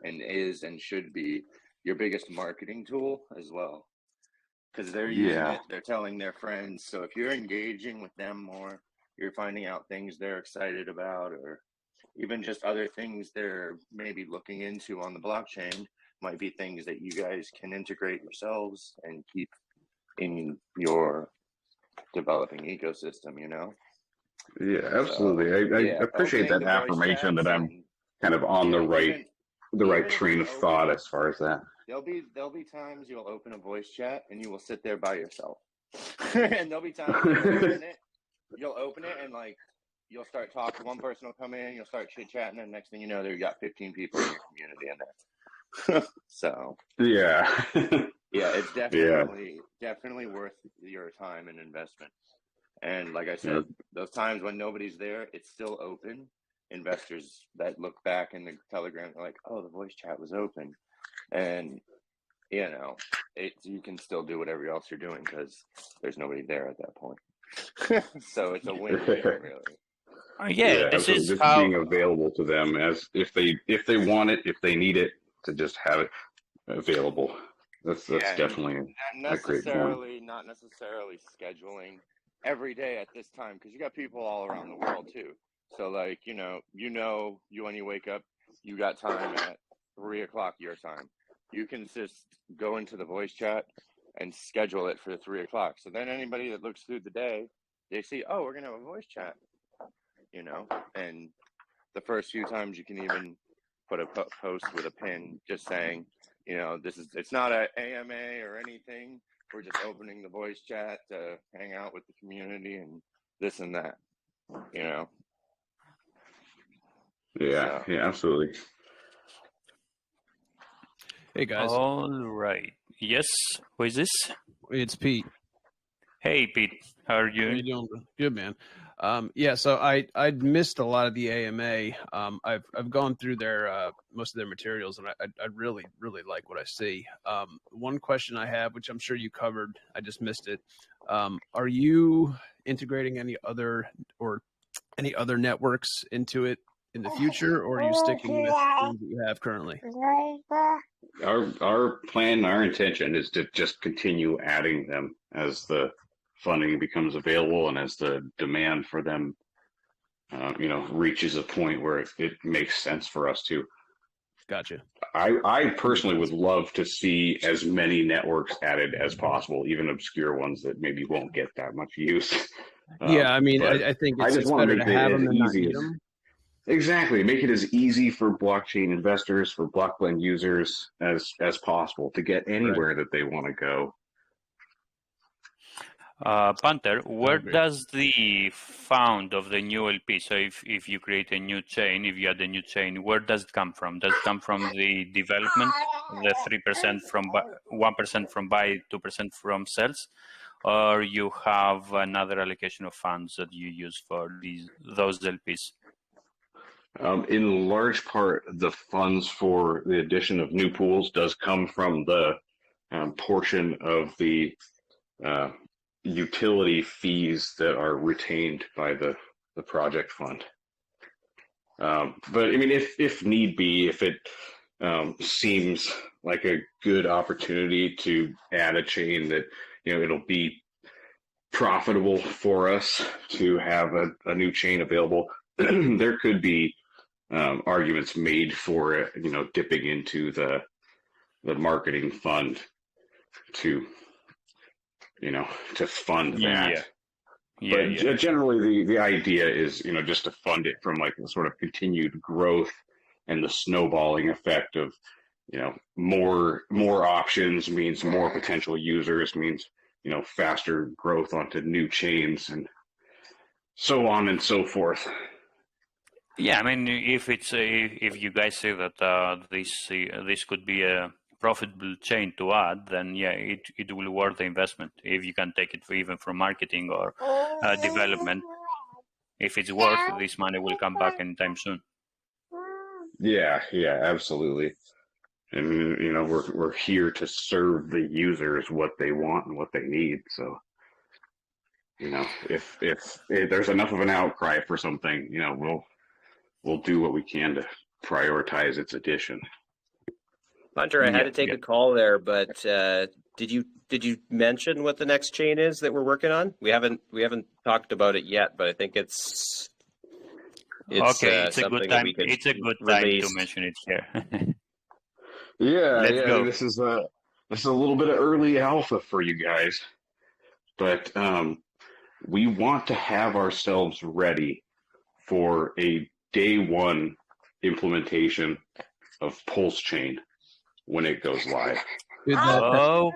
and is and should be your biggest marketing tool as well. Because they're using it, they're telling their friends. So if you're engaging with them more, you're finding out things they're excited about, or even just other things they're maybe looking into on the blockchain, might be things that you guys can integrate yourselves and keep in your developing ecosystem, Yeah, absolutely. I appreciate that affirmation that I'm kind of on the right train of thought as far as that. There'll be times you'll open a voice chat and you will sit there by yourself. And there'll be times you'll open it and like you'll start talking. One person will come in, you'll start chit chatting, and next thing you know, you got 15 people in your community in there. So yeah, it's definitely worth your time and investment. And like I said, those times when nobody's there, it's still open. Investors that look back in the Telegram are like, oh, the voice chat was open. And you can still do whatever else you're doing because there's nobody there at that point. So it's a win-win, really. This is just how being available to them, as if they want it, if they need it, to just have it available. That's definitely a great point. Not necessarily scheduling every day at this time, because you got people all around the world too. So like when you wake up, you got time at 3 o'clock your time. You can just go into the voice chat and schedule it for 3 o'clock. So then anybody that looks through the day, they see, oh, we're gonna have a voice chat, and the first few times you can even put a post with a pin just saying, it's not an AMA or anything. We're just opening the voice chat to hang out with the community and this and that, Yeah, absolutely. Hey guys. All right. Yes. Who is this? It's Pete. Hey Pete, how are you? How you doing? Good, man. So I missed a lot of the AMA. I've gone through their most of their materials, and I really like what I see. One question I have, which I'm sure you covered, I just missed it. Are you integrating any other networks into it in the future, or are you sticking with things that you have currently? Our plan, our intention is to just continue adding them as the funding becomes available and as the demand for them, reaches a point where it makes sense for us to. Gotcha. I personally would love to see as many networks added as possible, even obscure ones that maybe won't get that much use. I think it's better to have them than not need them. Exactly. Make it as easy for blockchain investors, for BlockBlend users as possible to get anywhere that they want to go. Panther, where does the found of the new LP, so if you create a new chain, if you add a new chain, where does it come from? Does it come from the development, the 3% from 1% from buy, 2% from sales, or you have another allocation of funds that you use for those LPs? In large part, the funds for the addition of new pools does come from the portion of the utility fees that are retained by the project fund. But I mean, if need be, if it seems like a good opportunity to add a chain that, you know, it'll be profitable for us to have a new chain available, there could be arguments made for it, you know, dipping into the marketing fund to, you know, to fund that. But generally the idea is, you know, just to fund it from like a sort of continued growth and the snowballing effect of, you know, more options means more potential users, means, you know, faster growth onto new chains and so on and so forth. Yeah, I mean, if you guys say that this could be a profitable chain to add, then yeah, it will worth the investment. If you can take it even from marketing or development, if it's worth, this money will come back anytime soon. Yeah, absolutely. And you know, we're here to serve the users what they want and what they need. So, you know, if there's enough of an outcry for something, you know, we'll do what we can to prioritize its addition. Hunter, I had to take a call there, but did you mention what the next chain is that we're working on? We haven't talked about it yet, but I think it's okay. It's a good time. It's a good time to mention it here. Let's go. This is a little bit of early alpha for you guys, but we want to have ourselves ready for a day one implementation of pulsechain when it goes live. Dude, that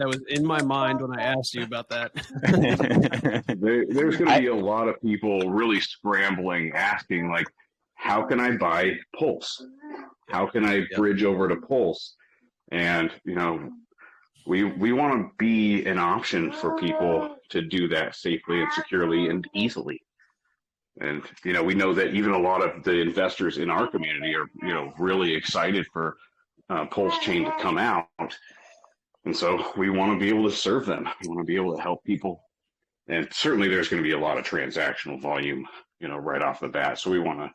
was in my mind when I asked you about that. There's going to be a lot of people really scrambling, asking like, how can I buy Pulse? How can I bridge over to Pulse? And, you know, we want to be an option for people to do that safely and securely and easily. And, you know, we know that even a lot of the investors in our community are, you know, really excited for Pulse Chain to come out. And so we want to be able to serve them. We want to be able to help people. And certainly there's going to be a lot of transactional volume, you know, right off the bat. So we want to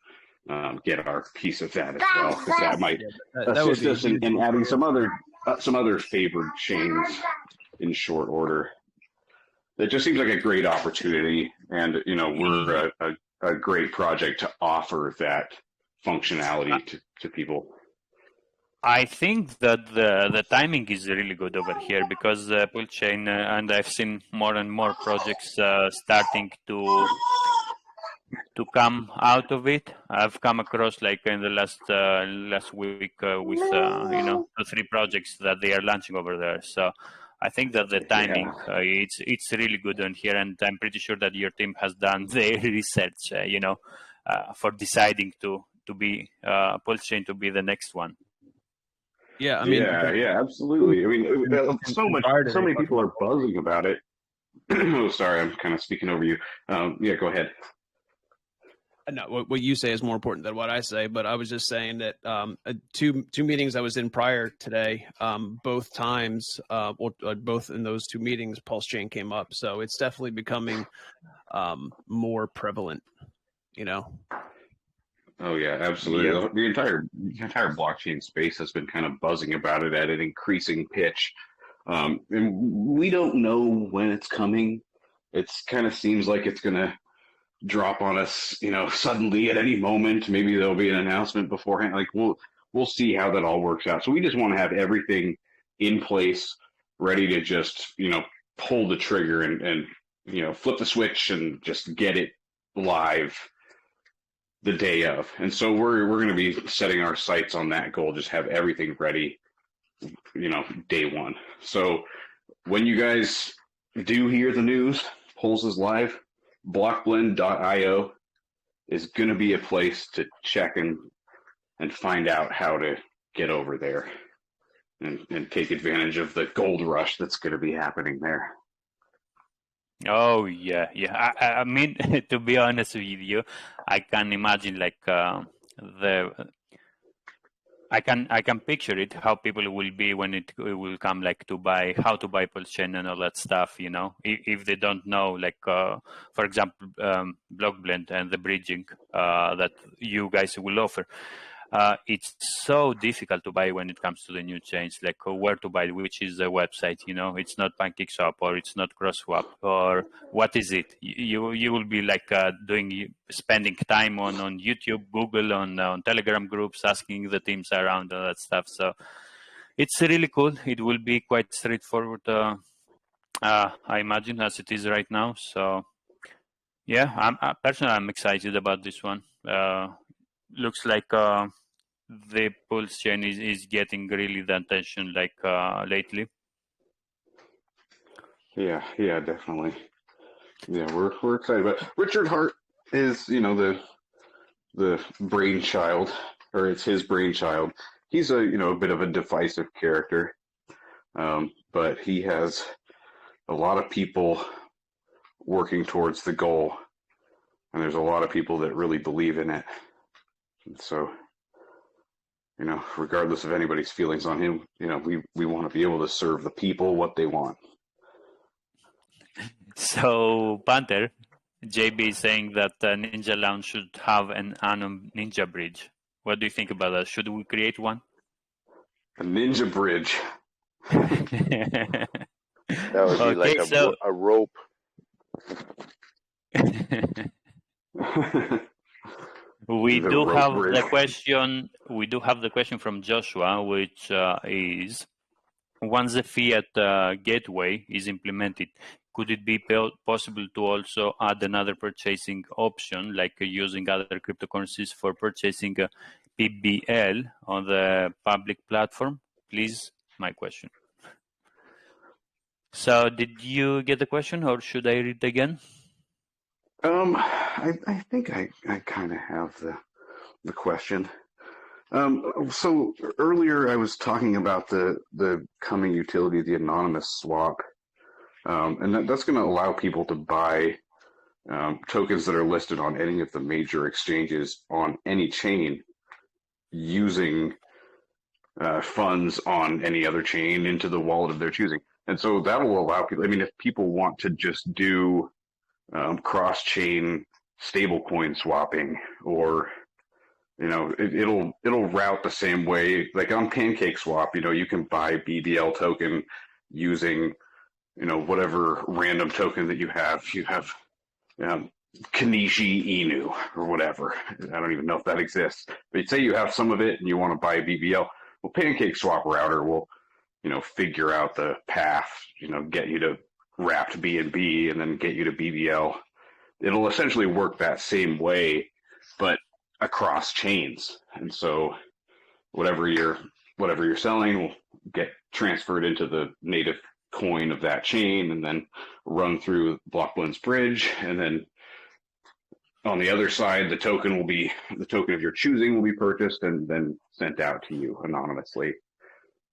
get our piece of that as well, because that might assist us in adding some other favored chains in short order. It just seems like a great opportunity, and, you know, we're a great project to offer that functionality to people. I think that the timing is really good over here, because the pool chain, and I've seen more and more projects starting to come out of it. I've come across, like in the last week with you know, 3 projects that they are launching over there. So I think that the timing it's really good on here, and I'm pretty sure that your team has done their research, you know, for deciding to be pulse chain to be the next one. Yeah, I mean, absolutely. I mean, so many people are buzzing about it. Oh, sorry, I'm kind of speaking over you. Go ahead. No, what you say is more important than what I say, but I was just saying that two meetings I was in prior today, both times, both in those 2 meetings, Pulse Chain came up. So it's definitely becoming more prevalent, you know? Oh yeah, absolutely. Yeah. The entire blockchain space has been kind of buzzing about it at an increasing pitch. And we don't know when it's coming. It's kind of seems like it's going to drop on us, you know, suddenly at any moment. Maybe there'll be an announcement beforehand. Like we'll see how that all works out. So we just want to have everything in place, ready to just, you know, pull the trigger and you know, flip the switch and just get it live the day of. And so we're going to be setting our sights on that goal, just have everything ready, you know, day one. So when you guys do hear the news, Pulse is live, BlockBlend.io is going to be a place to check and find out how to get over there. and take advantage of the gold rush that's going to be happening there. Oh yeah. I mean, to be honest with you, I can imagine like I can picture it how people will be when it will come like to buy how to buy pulsechain and all that stuff. You know, if they don't know, like for example, BlockBlend and the bridging that you guys will offer. It's so difficult to buy when it comes to the new chains, like where to buy, which is the website, you know, it's not PancakeSwap or it's not CrossSwap or what is it? You will be like spending time on YouTube, Google, on Telegram groups, asking the teams around all that stuff. So it's really cool. It will be quite straightforward, I imagine, as it is right now. So yeah, personally, I'm excited about this one. Looks like the pulse chain is getting really the attention like lately. Yeah, definitely. Yeah, we're excited. But Richard Hart is, you know, the brainchild, or it's his brainchild. He's a bit of a divisive character, but he has a lot of people working towards the goal, and there's a lot of people that really believe in it. And so, you know, regardless of anybody's feelings on him, you know, we want to be able to serve the people what they want. So, Panther, JB is saying that Ninja Lounge should have an Anom Ninja bridge. What do you think about that? Should we create one? A ninja bridge. That would be like a rope. We do have the question from Joshua, which is, once the fiat gateway is implemented, could it be possible to also add another purchasing option, like using other cryptocurrencies for purchasing PBL on the public platform? Please, my question. So did you get the question, or should I read again? I think I kind of have the question. So earlier I was talking about the coming utility, the anonymous swap, and that's going to allow people to buy tokens that are listed on any of the major exchanges on any chain using funds on any other chain into the wallet of their choosing. And so that will allow people, I mean, if people want to just do cross-chain stablecoin swapping, or you know, it'll route the same way. Like on PancakeSwap, you know, you can buy BBL token using, you know, whatever random token that you have. You have Kanishi Inu or whatever. I don't even know if that exists. But say you have some of it and you want to buy BBL. Well, PancakeSwap router will, you know, figure out the path, you know, get you to wrapped BNB and then get you to BBL. It'll essentially work that same way, but across chains. And so whatever you're selling will get transferred into the native coin of that chain and then run through BlockBlend's bridge. And then on the other side, the token of your choosing will be purchased and then sent out to you anonymously.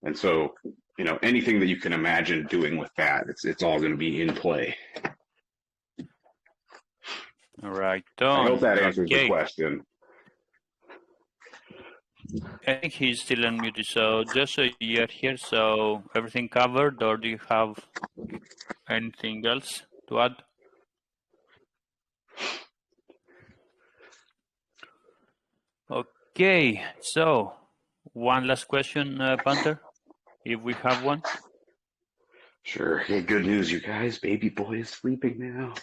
And so, you know, anything that you can imagine doing with that, it's all going to be in play. All right. I hope that answers the question. I think he's still unmuted. So just so you're here, so everything covered, or do you have anything else to add? Okay, so one last question, Panther, if we have one. Sure. Hey, good news, you guys. Baby boy is sleeping now.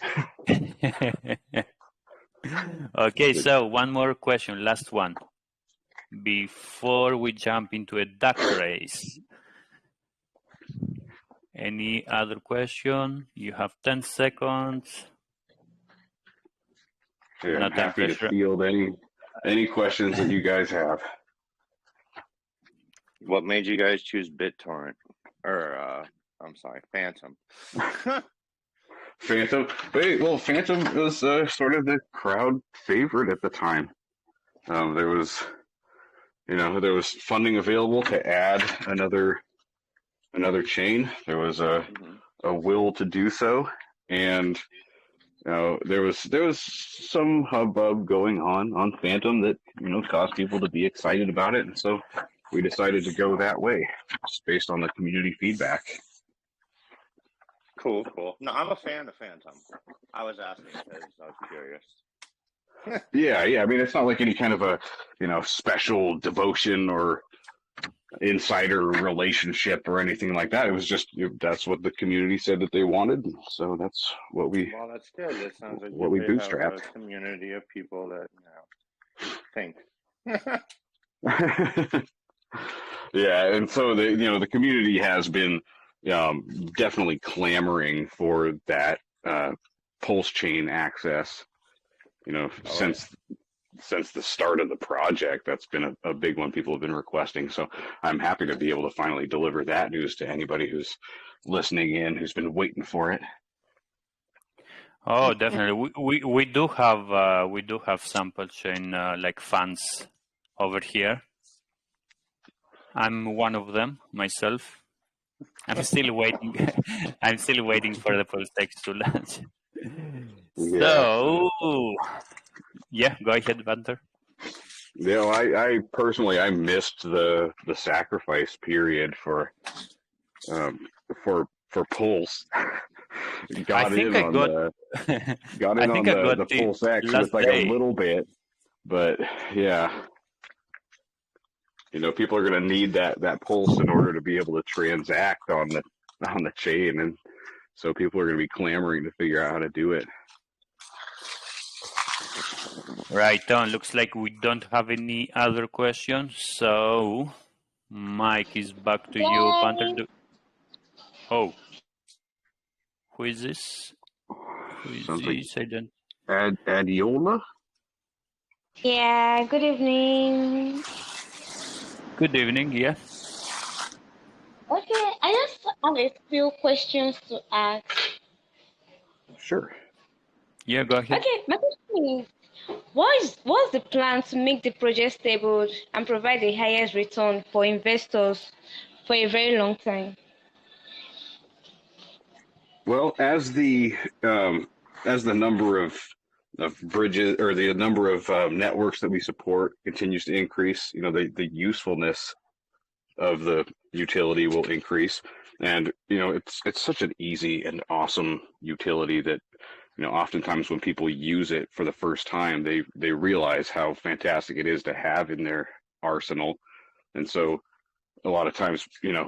Okay, so one more question, last one, before we jump into a duck race. Any other question? You have 10 seconds. Yeah, I'm happy to field any questions that you guys have. What made you guys choose BitTorrent? Or, I'm sorry, Phantom. Phantom? Wait, well, Phantom was sort of the crowd favorite at the time. There was funding available to add another another chain. There was a will to do so, and there was some hubbub going on Phantom that caused people to be excited about it, and so we decided to go that way, just based on the community feedback. Cool. No, I'm a fan of Phantom. I was asking because I was curious. Yeah. I mean, it's not like any kind of a special devotion or insider relationship or anything like that. It was just that's what the community said that they wanted, so that's what we. Well, that's good. It sounds like what we bootstrapped. have a community of people that think. Yeah, and so the community has been definitely clamoring for that pulse chain access. Since the start of the project, that's been a big one people have been requesting. So I'm happy to be able to finally deliver that news to anybody who's listening in, who's been waiting for it. Oh, definitely. We do have sample chain like fans over here. I'm one of them myself. I'm still waiting. I'm still waiting for the pulse text to launch. Yeah. So, yeah, go ahead, Banter. I personally missed the sacrifice period for Pulse. got in on the Pulse X with like a little bit, but yeah. People are going to need that Pulse in order to be able to transact on the chain, and so people are going to be clamoring to figure out how to do it. Right on. Looks like we don't have any other questions, so Mike is back to you, Panther. Oh, who is this? Who is this? I don't. Adiola? Yeah. Good evening. Good evening. Yeah. Okay, I just have a few questions to ask. Sure. Yeah, go ahead. Okay, my question is, what's the plan to make the project stable and provide the highest return for investors for a very long time? Well, as the number of bridges or the number of networks that we support continues to increase, the usefulness of the utility will increase, and it's such an easy and awesome utility that oftentimes when people use it for the first time, they realize how fantastic it is to have in their arsenal. And so a lot of times,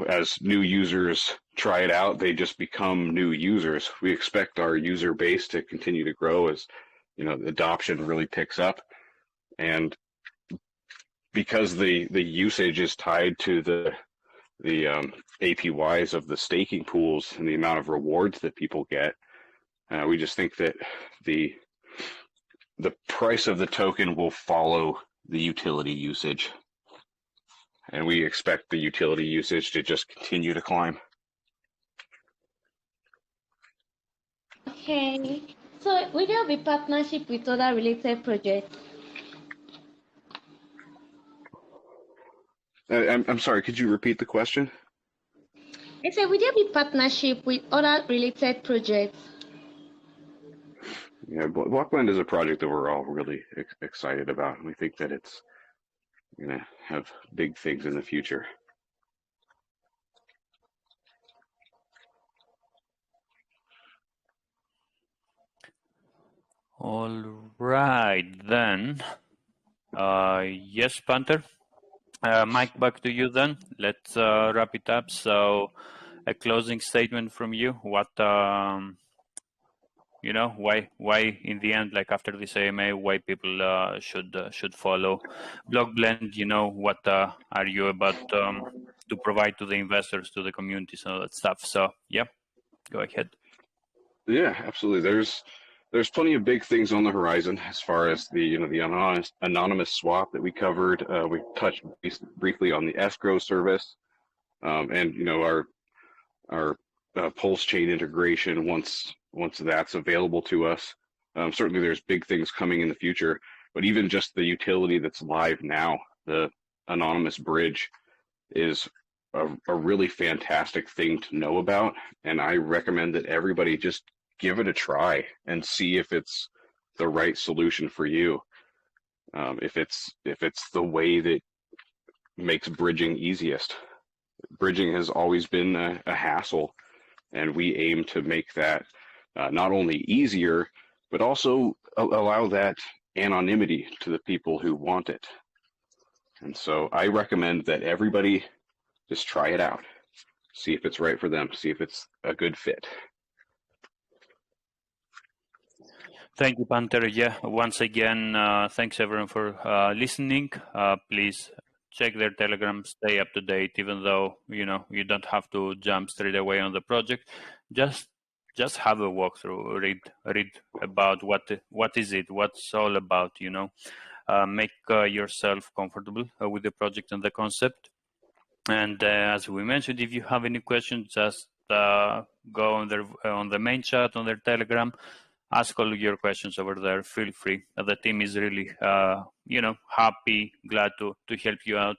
as new users try it out, they just become new users. We expect our user base to continue to grow as adoption really picks up, and because the usage is tied to the APYs of the staking pools and the amount of rewards that people get, we just think that the price of the token will follow the utility usage, and we expect the utility usage to just continue to climb. Okay, so will there be partnership with other related projects? I'm sorry, could you repeat the question? I said, will there be partnership with other related projects? Yeah, BlockBlend is a project that we're all really excited about, and we think that it's going to have big things in the future. All right, then. Yes, Panther. Mike, back to you then. Let's wrap it up. So, a closing statement from you. What, why in the end, like after this AMA, why people should follow BlockBlend? What are you about to provide to the investors, to the communities, and all that stuff? So, yeah, go ahead. Yeah, absolutely. There's plenty of big things on the horizon as far as the anonymous swap that we covered. We touched briefly on the escrow service, and our pulse chain integration once that's available to us. Certainly, there's big things coming in the future, but even just the utility that's live now, the anonymous bridge, is a really fantastic thing to know about, and I recommend that everybody just give it a try and see if it's the right solution for you. If it's the way that makes bridging easiest. Bridging has always been a hassle, and we aim to make that not only easier, but also allow that anonymity to the people who want it. And so I recommend that everybody just try it out, see if it's right for them, see if it's a good fit. Thank you, Panther. Yeah, once again, thanks everyone for listening. Please check their Telegram, stay up to date, even though, you know, you don't have to jump straight away on the project. Just have a walkthrough, read about what is it, what's all about, you know. Make yourself comfortable with the project and the concept. And as we mentioned, if you have any questions, just go on the main chat on their Telegram. Ask all your questions over there. Feel free. The team is really, you know, happy, glad to help you out.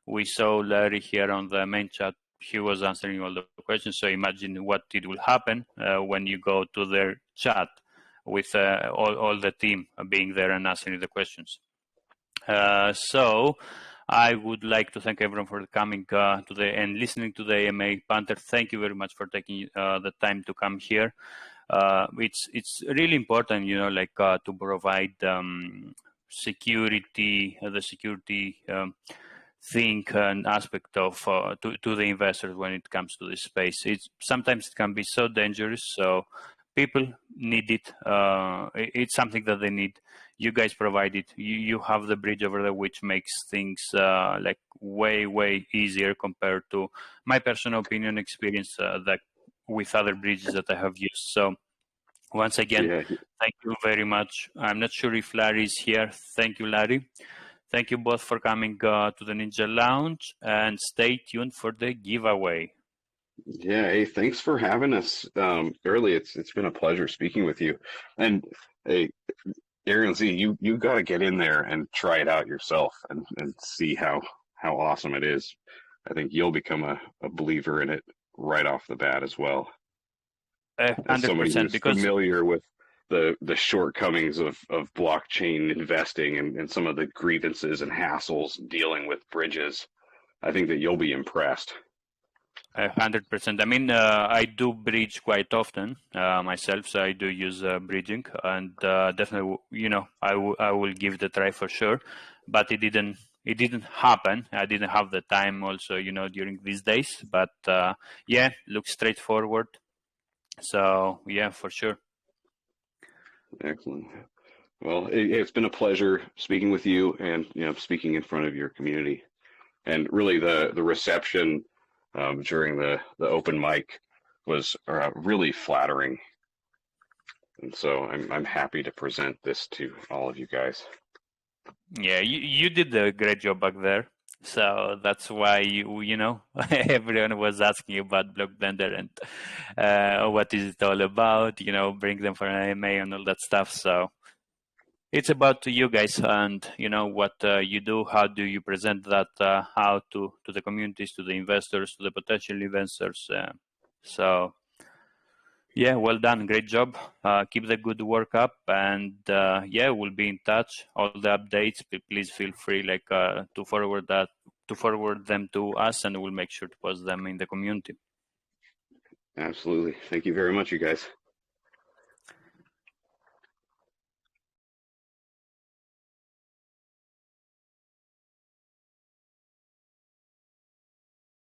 We saw Larry here on the main chat. He was answering all the questions. So imagine what it will happen when you go to their chat with all the team being there and answering the questions. So I would like to thank everyone for coming today and listening to the AMA. Panther, thank you very much for taking the time to come here. It's really important, you know, like to provide security, the security thing and aspect of to the investors when it comes to this space. Sometimes it can be so dangerous, so people need it. It's something that they need. You guys provide it. You have the bridge over there, which makes things like way easier compared to my personal opinion experience that with other bridges that I have used. So once again, thank you very much. I'm not sure if Larry is here. Thank you, Larry. Thank you both for coming to the Ninja Lounge, and stay tuned for the giveaway. Yeah, hey, thanks for having us early. It's been a pleasure speaking with you. And hey, Ariel Z, you got to get in there and try it out yourself and see how awesome it is. I think you'll become a believer in it right off the bat as well. 100%, as somebody who's familiar with the shortcomings of blockchain investing and some of the grievances and hassles dealing with bridges, I think that you'll be impressed. 100%. I mean, I do bridge quite often myself, so I do use bridging, and definitely, you know, I will give it a try for sure. But it didn't happen. I didn't have the time also, you know, during these days. But yeah, looks straightforward. So yeah, for sure. Excellent. Well, it's been a pleasure speaking with you and, you know, speaking in front of your community, and really the reception during the open mic was really flattering, and so I'm happy to present this to all of you guys. Yeah, you did a great job back there, so that's why you know everyone was asking about BlockBlend and what is it all about, you know, bring them for an AMA and all that stuff. So it's about you guys and, you know, what you do, how do you present that out to the communities, to the investors, to the potential investors. So yeah, well done, great job. Keep the good work up, and yeah, we'll be in touch. All the updates, please feel free to forward them to us, and we'll make sure to post them in the community. Absolutely. Thank you very much, you guys.